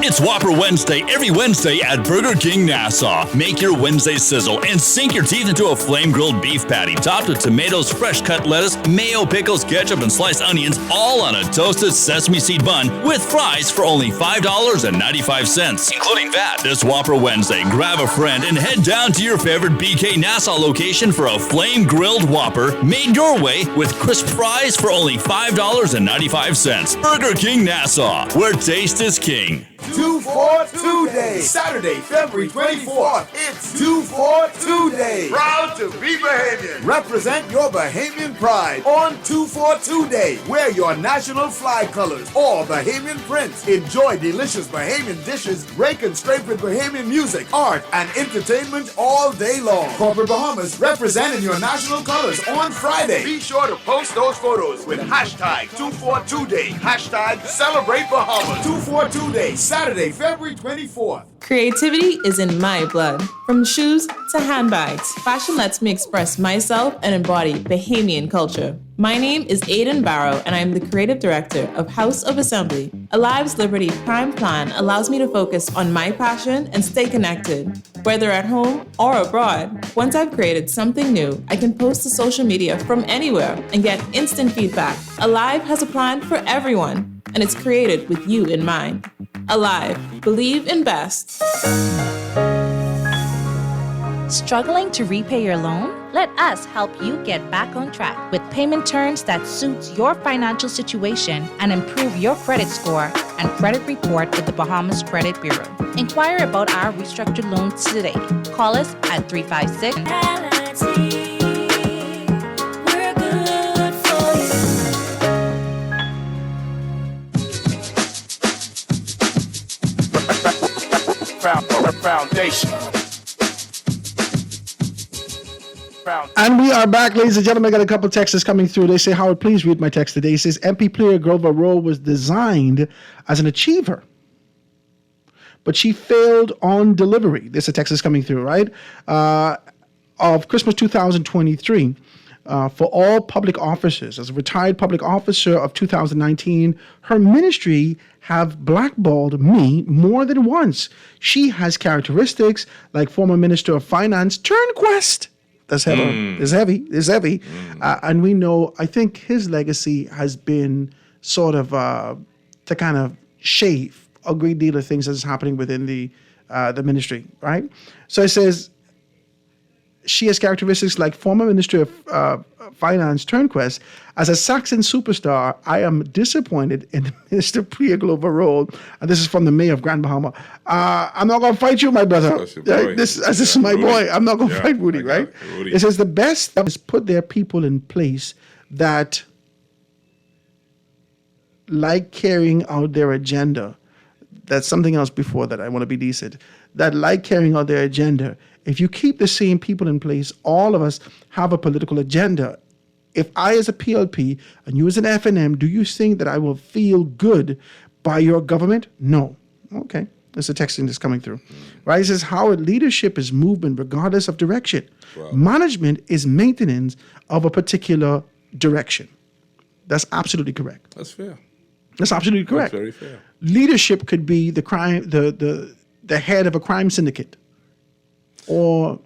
Speaker 21: It's Whopper Wednesday every Wednesday at Burger King Nassau. Make your Wednesday sizzle and sink your teeth into a flame-grilled beef patty topped with tomatoes, fresh cut lettuce, mayo, pickles, ketchup, and sliced onions, all on a toasted sesame seed bun with fries for only $5.95, including VAT. This Whopper Wednesday, grab a friend and head down to your favorite BK Nassau location for a flame-grilled Whopper made your way with crisp fries for only $5.95. Burger King Nassau, where taste is king.
Speaker 10: 242 Day, Saturday, February 24th. It's 242 Day.
Speaker 7: Proud to be Bahamian.
Speaker 10: Represent your Bahamian pride on 242 Day. Wear your national flag colors or Bahamian prints. Enjoy delicious Bahamian dishes, rake and scrape with Bahamian music, art, and entertainment all day long. Corporate Bahamas representing your national colors on Friday.
Speaker 7: Be sure to post those photos with hashtag 242 Day. Hashtag Celebrate Bahamas.
Speaker 10: 242 Day, Saturday, February 24th.
Speaker 22: Creativity is in my blood. From shoes to handbags, fashion lets me express myself and embody Bahamian culture. My name is Aiden Barrow, and I am the creative director of House of Assembly. Alive's Liberty Prime Plan allows me to focus on my passion and stay connected, whether at home or abroad. Once I've created something new, I can post to social media from anywhere and get instant feedback. Alive has a plan for everyone, and it's created with you in mind. Alive, believe in best.
Speaker 23: Struggling to repay your loan? Let us help you get back on track with payment terms that suits your financial situation and improve your credit score and credit report with the Bahamas Credit Bureau. Inquire about our restructured loans today. Call us at 356
Speaker 7: Foundation.
Speaker 6: And we are back, ladies and gentlemen. I got a couple texts coming through. They say, Howard, please read my text today. It says, MP player Grover Rowe was designed as an achiever, but she failed on delivery. This is a text that's coming through, right? Of Christmas 2023. For all public officers. As a retired public officer of 2019, her ministry have blackballed me more than once. She has characteristics like former Minister of Finance Turnquest. That's heavy. It's heavy. It's heavy. And we know, I think his legacy has been sort of to kind of shave a great deal of things that's happening within the ministry, right? So it says, she has characteristics like former Minister of Finance Turnquest. As a Saxon superstar, I am disappointed in Minister Priya Glover role. And this is from the mayor of Grand Bahama. I'm not going to fight you, my brother. This is my boy. I'm not going to fight Rudy, right? Rudy. It says the best is put their people in place that like carrying out their agenda. That's something else before that. I want to be decent. That like carrying out their agenda. If you keep the same people in place, all of us have a political agenda. If I as a PLP and you as an FNM, do you think that I will feel good by your government? No. Okay. That's the texting that's coming through. Right? It says, Howard, leadership is movement regardless of direction. Wow. Management is maintenance of a particular direction. That's absolutely correct.
Speaker 13: That's fair.
Speaker 6: That's absolutely correct.
Speaker 13: That's very fair.
Speaker 6: Leadership could be the crime, the head of a crime syndicate, or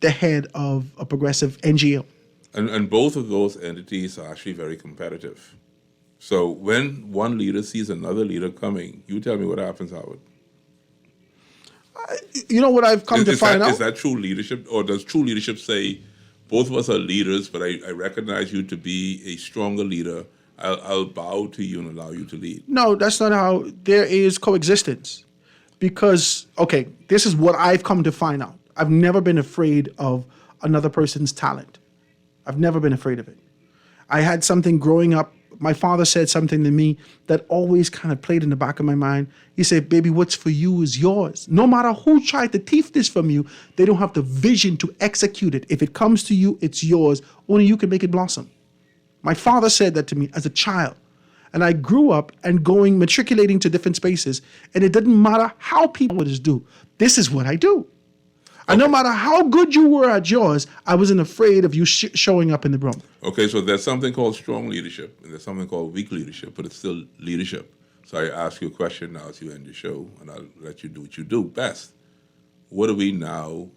Speaker 6: the head of a progressive NGO.
Speaker 13: And both of those entities are actually very competitive. So when one leader sees another leader coming, you tell me what happens, Howard.
Speaker 6: You know what I've come to find out?
Speaker 13: Is that true leadership? Or does true leadership say, both of us are leaders, but I recognize you to be a stronger leader. I'll bow to you and allow you to lead.
Speaker 6: No, that's not how. There is coexistence. Because, okay, this is what I've come to find out. I've never been afraid of another person's talent. I've never been afraid of it. I had something growing up. My father said something to me that always kind of played in the back of my mind. He said, baby, what's for you is yours. No matter who tried to thief this from you, they don't have the vision to execute it. If it comes to you, it's yours. Only you can make it blossom. My father said that to me as a child. And I grew up and matriculating to different spaces. And it didn't matter how people would do. This is what I do. And no matter how good you were at yours, I wasn't afraid of you showing up in the room.
Speaker 13: Okay, so there's something called strong leadership, and there's something called weak leadership, but it's still leadership. So I ask you a question now as you end the show, and I'll let you do what you do best. What are we now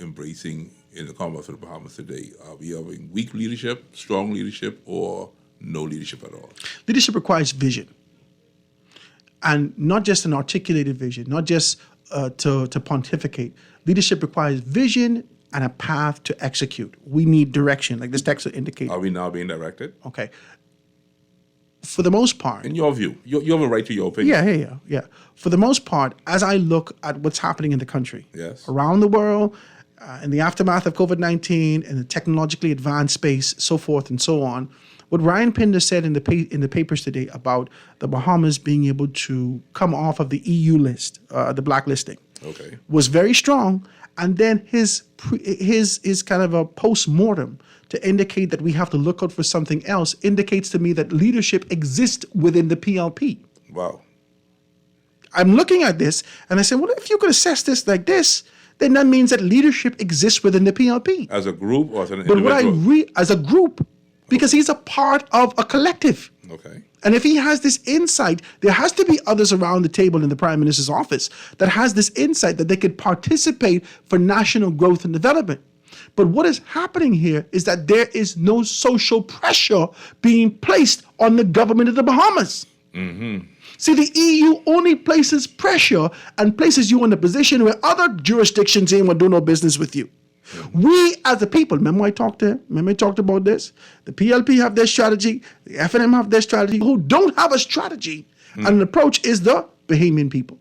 Speaker 13: embracing in the Commonwealth of the Bahamas today? Are we having weak leadership, strong leadership, or no leadership at all?
Speaker 6: Leadership requires vision. And not just an articulated vision, not just to pontificate. Leadership requires vision and a path to execute. We need direction, like this text will indicate.
Speaker 13: Are we now being directed?
Speaker 6: Okay. For the most part.
Speaker 13: In your view, you have a right to your opinion.
Speaker 6: Yeah. For the most part, as I look at what's happening in the country,
Speaker 13: Yes.
Speaker 6: around the world, in the aftermath of COVID-19, in the technologically advanced space, so forth and so on, what Ryan Pinder said in the papers today about the Bahamas being able to come off of the EU list, the blacklisting, was very strong. And then his kind of a post-mortem to indicate that we have to look out for something else indicates to me that leadership exists within the PLP.
Speaker 13: Wow.
Speaker 6: I'm looking at this and I say, well, if you could assess this like this, then that means that leadership exists within the PLP.
Speaker 13: As a group or as an
Speaker 6: But
Speaker 13: individual?
Speaker 6: what as a group, because he's a part of a collective.
Speaker 13: Okay.
Speaker 6: And if he has this insight, there has to be others around the table in the Prime Minister's office that has this insight that they could participate for national growth and development. But what is happening here is that there is no social pressure being placed on the government of the Bahamas.
Speaker 13: Mm-hmm.
Speaker 6: See, the EU only places pressure and places you in a position where other jurisdictions ain't want to do no business with you. We as a people, remember I talked about this? The PLP have their strategy, the FNM have their strategy. Who don't have a strategy and an approach is the Bahamian people.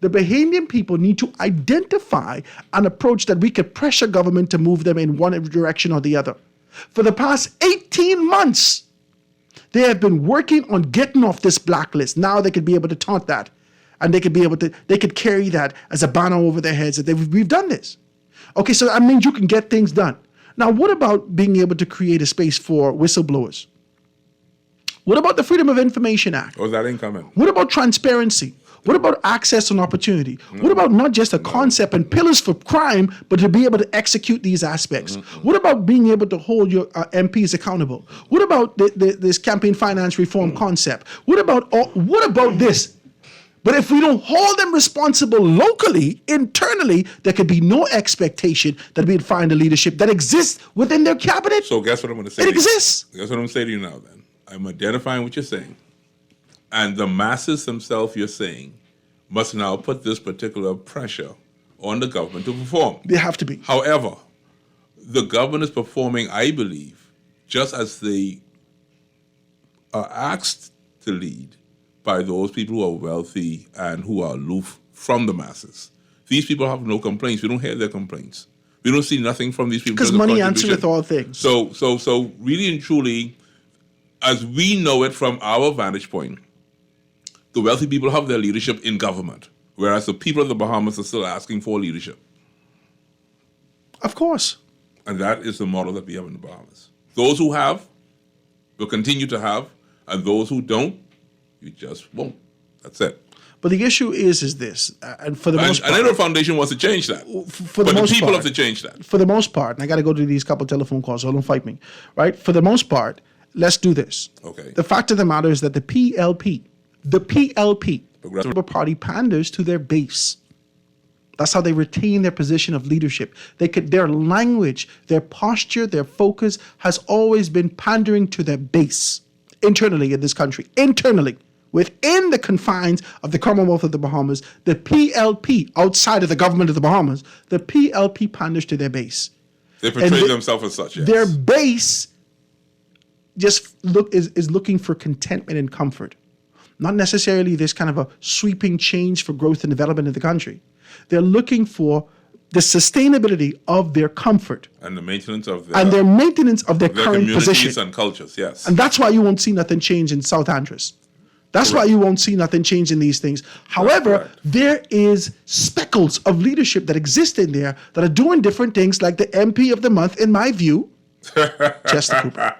Speaker 6: The Bahamian people need to identify an approach that we could pressure government to move them in one direction or the other. For the past 18 months, they have been working on getting off this blacklist. Now they could be able to taunt that. And they could carry that as a banner over their heads that we've done this. Okay, so that means you can get things done. Now, what about being able to create a space for whistleblowers? What about the Freedom of Information Act?
Speaker 13: Oh, that ain't coming.
Speaker 6: What about transparency? What about access and opportunity? What about not just a concept and pillars for crime, but to be able to execute these aspects? What about being able to hold your MPs accountable? What about this campaign finance reform concept? What about this? But if we don't hold them responsible locally, internally, there could be no expectation that we'd find a leadership that exists within their cabinet.
Speaker 13: So guess what I'm going to say?
Speaker 6: It exists.
Speaker 13: Guess what I'm going to say to you now then? I'm identifying what you're saying. And the masses themselves, you're saying, must now put this particular pressure on the government to perform.
Speaker 6: They have to be.
Speaker 13: However, the government is performing, I believe, just as they are asked to lead by those people who are wealthy and who are aloof from the masses. These people have no complaints. We don't hear their complaints. We don't see nothing from these people.
Speaker 6: Because money answereth all things.
Speaker 13: So really and truly, as we know it from our vantage point, the wealthy people have their leadership in government, whereas the people of the Bahamas are still asking for leadership.
Speaker 6: Of course.
Speaker 13: And that is the model that we have in the Bahamas. Those who have will continue to have, and those who don't, you just won't. That's it.
Speaker 6: But the issue is this, and for the most part,
Speaker 13: I know the foundation wants to change that.
Speaker 6: For the
Speaker 13: but
Speaker 6: most
Speaker 13: the people
Speaker 6: part,
Speaker 13: have to change that.
Speaker 6: For the most part, and I got to go to these couple telephone calls, so don't fight me, right? For the most part, let's do this.
Speaker 13: Okay.
Speaker 6: The fact of the matter is that the PLP, Progressive Party, panders to their base. That's how they retain their position of leadership. Their language, their posture, their focus has always been pandering to their base internally in this country. Internally. Within the confines of the Commonwealth of the Bahamas, the PLP, outside of the government of the Bahamas, the PLP panders to their base.
Speaker 13: They portray themselves as such, yes.
Speaker 6: Their base is looking for contentment and comfort. Not necessarily this kind of a sweeping change for growth and development in the country. They're looking for the sustainability of their comfort.
Speaker 13: And the maintenance of their,
Speaker 6: current position.
Speaker 13: And cultures, yes.
Speaker 6: And that's why you won't see nothing change in South Andres. That's why you won't see nothing change in these things. However, there is speckles of leadership that exist in there that are doing different things, like the MP of the month, in my view, Chester Cooper.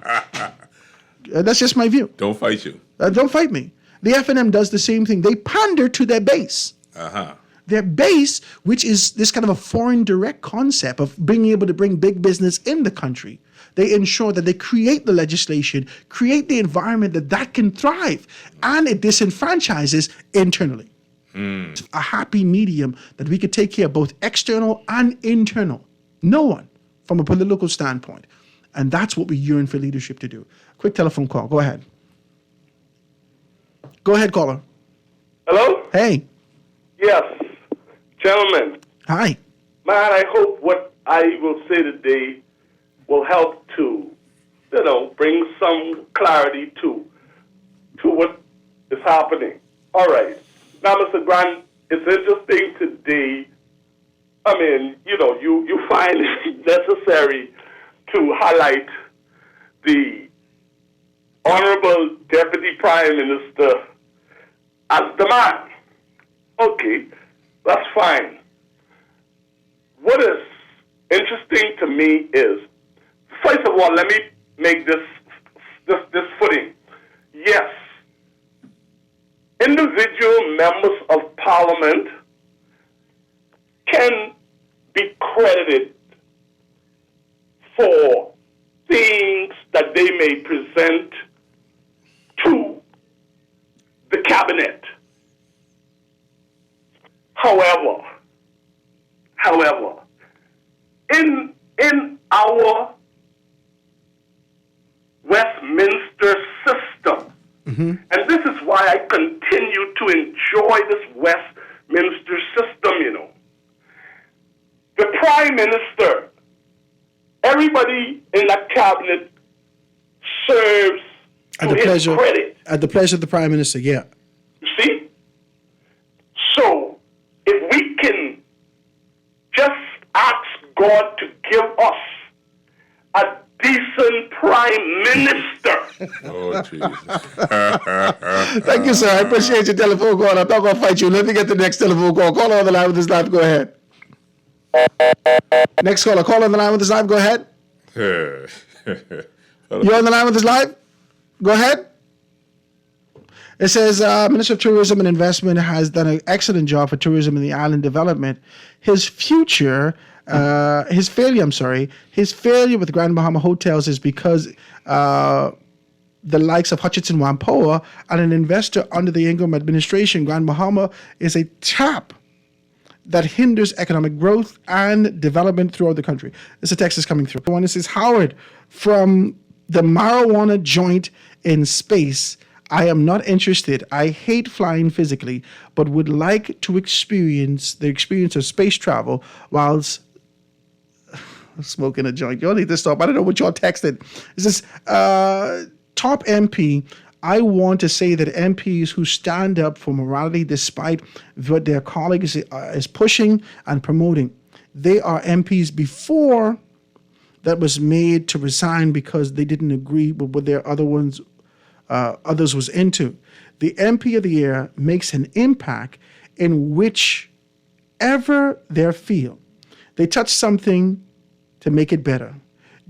Speaker 6: That's just my view.
Speaker 13: Don't fight you.
Speaker 6: Don't fight me. The FNM does the same thing. They pander to their base.
Speaker 13: Uh-huh.
Speaker 6: their base, which is this kind of a foreign direct concept of being able to bring big business in the country. They ensure that they create the legislation, create the environment that can thrive, and it disenfranchises internally. A happy medium that we could take care of both external and internal. No one from a political standpoint. And that's what we yearn for leadership to do. Quick telephone call. Go ahead. Go ahead, caller.
Speaker 2: Hello?
Speaker 6: Hey.
Speaker 2: Yes. Gentlemen.
Speaker 6: Hi.
Speaker 2: Man, I hope what I will say today will help to, bring some clarity to what is happening. All right. Now, Mr. Grant, it's interesting today. I mean, you find it necessary to highlight the Honorable Deputy Prime Minister as the man. Okay, that's fine. What is interesting to me is, first of all, let me make this footing. Yes, individual members of Parliament can be credited for things that they may present to the cabinet. However, in our Westminster system, and this is why I continue to enjoy this Westminster system, the Prime Minister, everybody in that cabinet serves
Speaker 6: At
Speaker 2: to
Speaker 6: the
Speaker 2: his
Speaker 6: pleasure,
Speaker 2: credit.
Speaker 6: at the pleasure of the Prime Minister, yeah.
Speaker 2: You see? So, if we can just ask God to give us a decent Prime Minister.
Speaker 13: Oh, Jesus.
Speaker 6: Thank you, sir. I appreciate your telephone call. I'm not going to fight you. Let me get the next telephone call. Call on the line with this live. Go ahead. Next caller. Call on the line with this live. Go ahead. You're on the line with this live? Go ahead. It says, Minister of Tourism and Investment has done an excellent job for tourism and the island development. His failure with Grand Bahama Hotels is because the likes of Hutchinson Whampoa and an investor under the Ingram administration, Grand Bahama is a tap that hinders economic growth and development throughout the country. This is a text is coming through. One, this is Howard from the marijuana joint in space. I am not interested. I hate flying physically, but would like to experience the experience of space travel whilst smoking a joint. Y'all need to stop. I don't know what y'all texted. This is top MP. I want to say that MPs who stand up for morality despite what their colleagues is pushing and promoting, they are MPs before that was made to resign because they didn't agree with what their others was into. The MP of the year makes an impact in whichever their field. They touch something to make it better.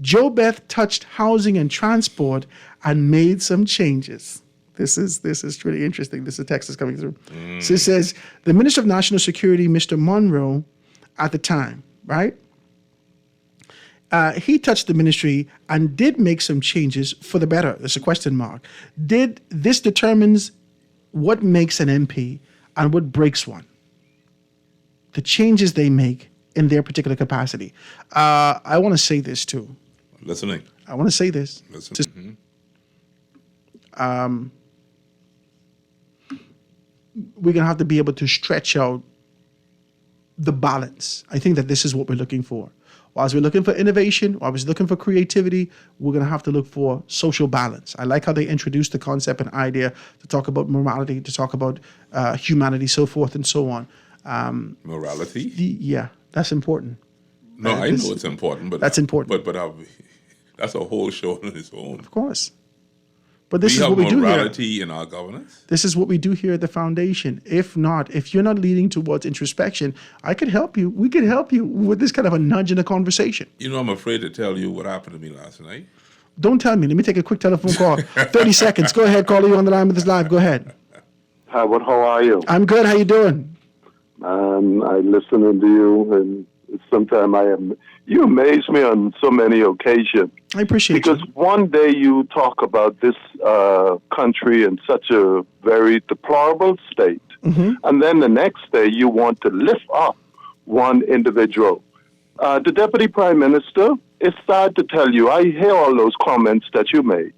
Speaker 6: Joe Beth touched housing and transport and made some changes. This is really interesting. This is a text that's coming through. So it says, the Minister of National Security, Mr. Monroe, at the time, right? He touched the ministry and did make some changes for the better. There's a question mark. This determines what makes an MP and what breaks one. The changes they make in their particular capacity. I want to say this too.
Speaker 13: Listening.
Speaker 6: I want to say this.
Speaker 13: Listen.
Speaker 6: We're going to have to be able to stretch out the balance. I think that this is what we're looking for. Whilst we're looking for innovation, while we're looking for creativity, we're going to have to look for social balance. I like how they introduced the concept and idea to talk about morality, to talk about humanity, so forth and so on.
Speaker 13: Morality?
Speaker 6: Yeah, that's important.
Speaker 13: No, I know it's important, but
Speaker 6: that's important.
Speaker 13: But that's a whole show on its own.
Speaker 6: Of course. But this is what we do here.
Speaker 13: We have morality in our governance.
Speaker 6: This is what we do here at the foundation. If you're not leading towards introspection, I could help you. We could help you with this kind of a nudge in a conversation.
Speaker 13: I'm afraid to tell you what happened to me last night.
Speaker 6: Don't tell me. Let me take a quick telephone call. 30 seconds. Go ahead. Caller, you on the line with this live. Go ahead.
Speaker 4: Howard, how are you?
Speaker 6: I'm good. How you doing?
Speaker 4: I listen to you, and sometimes you amaze me on so many occasions.
Speaker 6: I appreciate
Speaker 4: because one day you talk about this country in such a very deplorable state, and then the next day you want to lift up one individual. The Deputy Prime Minister, it's sad to tell you, I hear all those comments that you made.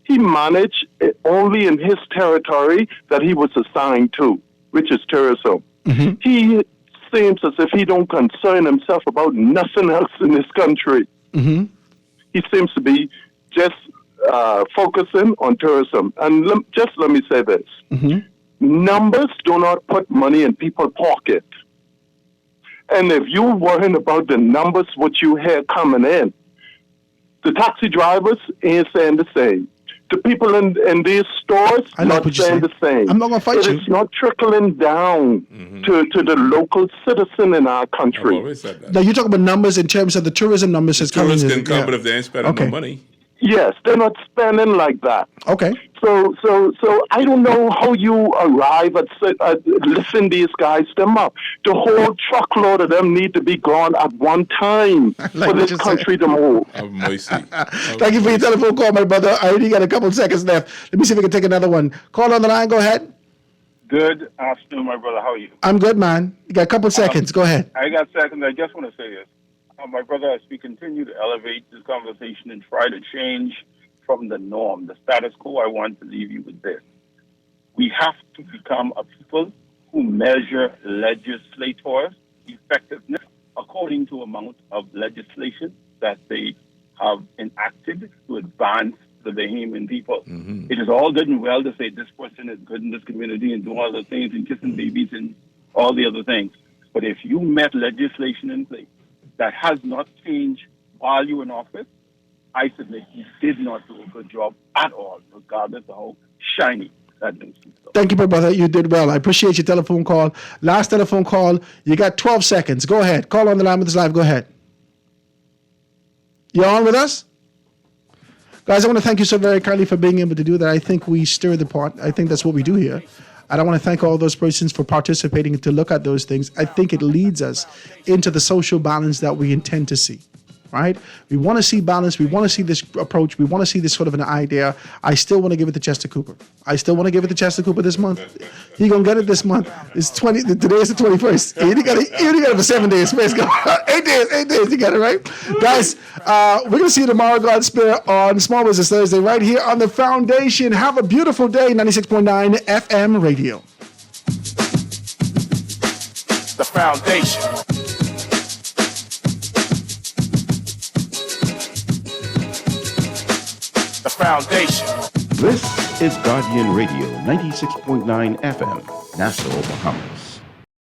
Speaker 4: He managed only in his territory that he was assigned to, which is tourism. He seems as if he don't concern himself about nothing else in this country. He seems to be just focusing on tourism. And let me say this. Numbers do not put money in people's pocket. And if you're worrying about the numbers, what you hear coming in, the taxi drivers ain't saying the same. The people in these stores not saying the same.
Speaker 6: I'm not going to fight you.
Speaker 4: It's not trickling down to the local citizen in our country.
Speaker 6: Now, you talk about numbers in terms of the tourism numbers.
Speaker 13: Tourists can come, but if they ain't spending no money.
Speaker 4: Yes, they're not spending like that.
Speaker 6: Okay.
Speaker 4: So I don't know how you arrive at lifting these guys them up. The whole truckload of them need to be gone at one time for this country to move.
Speaker 6: Thank you for your telephone call, my brother. I only got a couple of seconds left. Let me see if we can take another one. Call on the line. Go ahead.
Speaker 5: Good afternoon, my brother. How are you?
Speaker 6: I'm good, man. You got a couple of seconds. Go ahead.
Speaker 5: I got seconds. I just want to say this. My brother, as we continue to elevate this conversation and try to change from the norm, the status quo, I want to leave you with this. We have to become a people who measure legislators' effectiveness according to amount of legislation that they have enacted to advance the Bahamian people. It is all good and well to say this person is good in this community and do all the things and kissing babies and all the other things. But if you met legislation in place that has not changed while you in office, I submit you did not do a good job at all, regardless of how shiny that news is.
Speaker 6: Thank you, my brother. You did well. I appreciate your telephone call. Last telephone call. You got 12 seconds. Go ahead. Call on the line with us live. Go ahead. You on with us? Guys, I want to thank you so very kindly for being able to do that. I think we stir the pot. I think that's what we do here. And I want to thank all those persons for participating and to look at those things. I think it leads us into the social balance that we intend to see, right? We want to see balance. We want to see this approach. We want to see this sort of an idea. I still want to give it to Chester Cooper. I still want to give it to Chester Cooper this month. He going to get it this month. It's today is the 21st. He only got it for 7 days. 8 days. You got it, right? Guys, we're going to see you tomorrow, God's Spirit, on Small Business Thursday, right here on The Foundation. Have a beautiful day, 96.9 FM radio.
Speaker 7: The Foundation. The Foundation.
Speaker 15: This is Guardian Radio 96.9 FM, Nassau, Bahamas.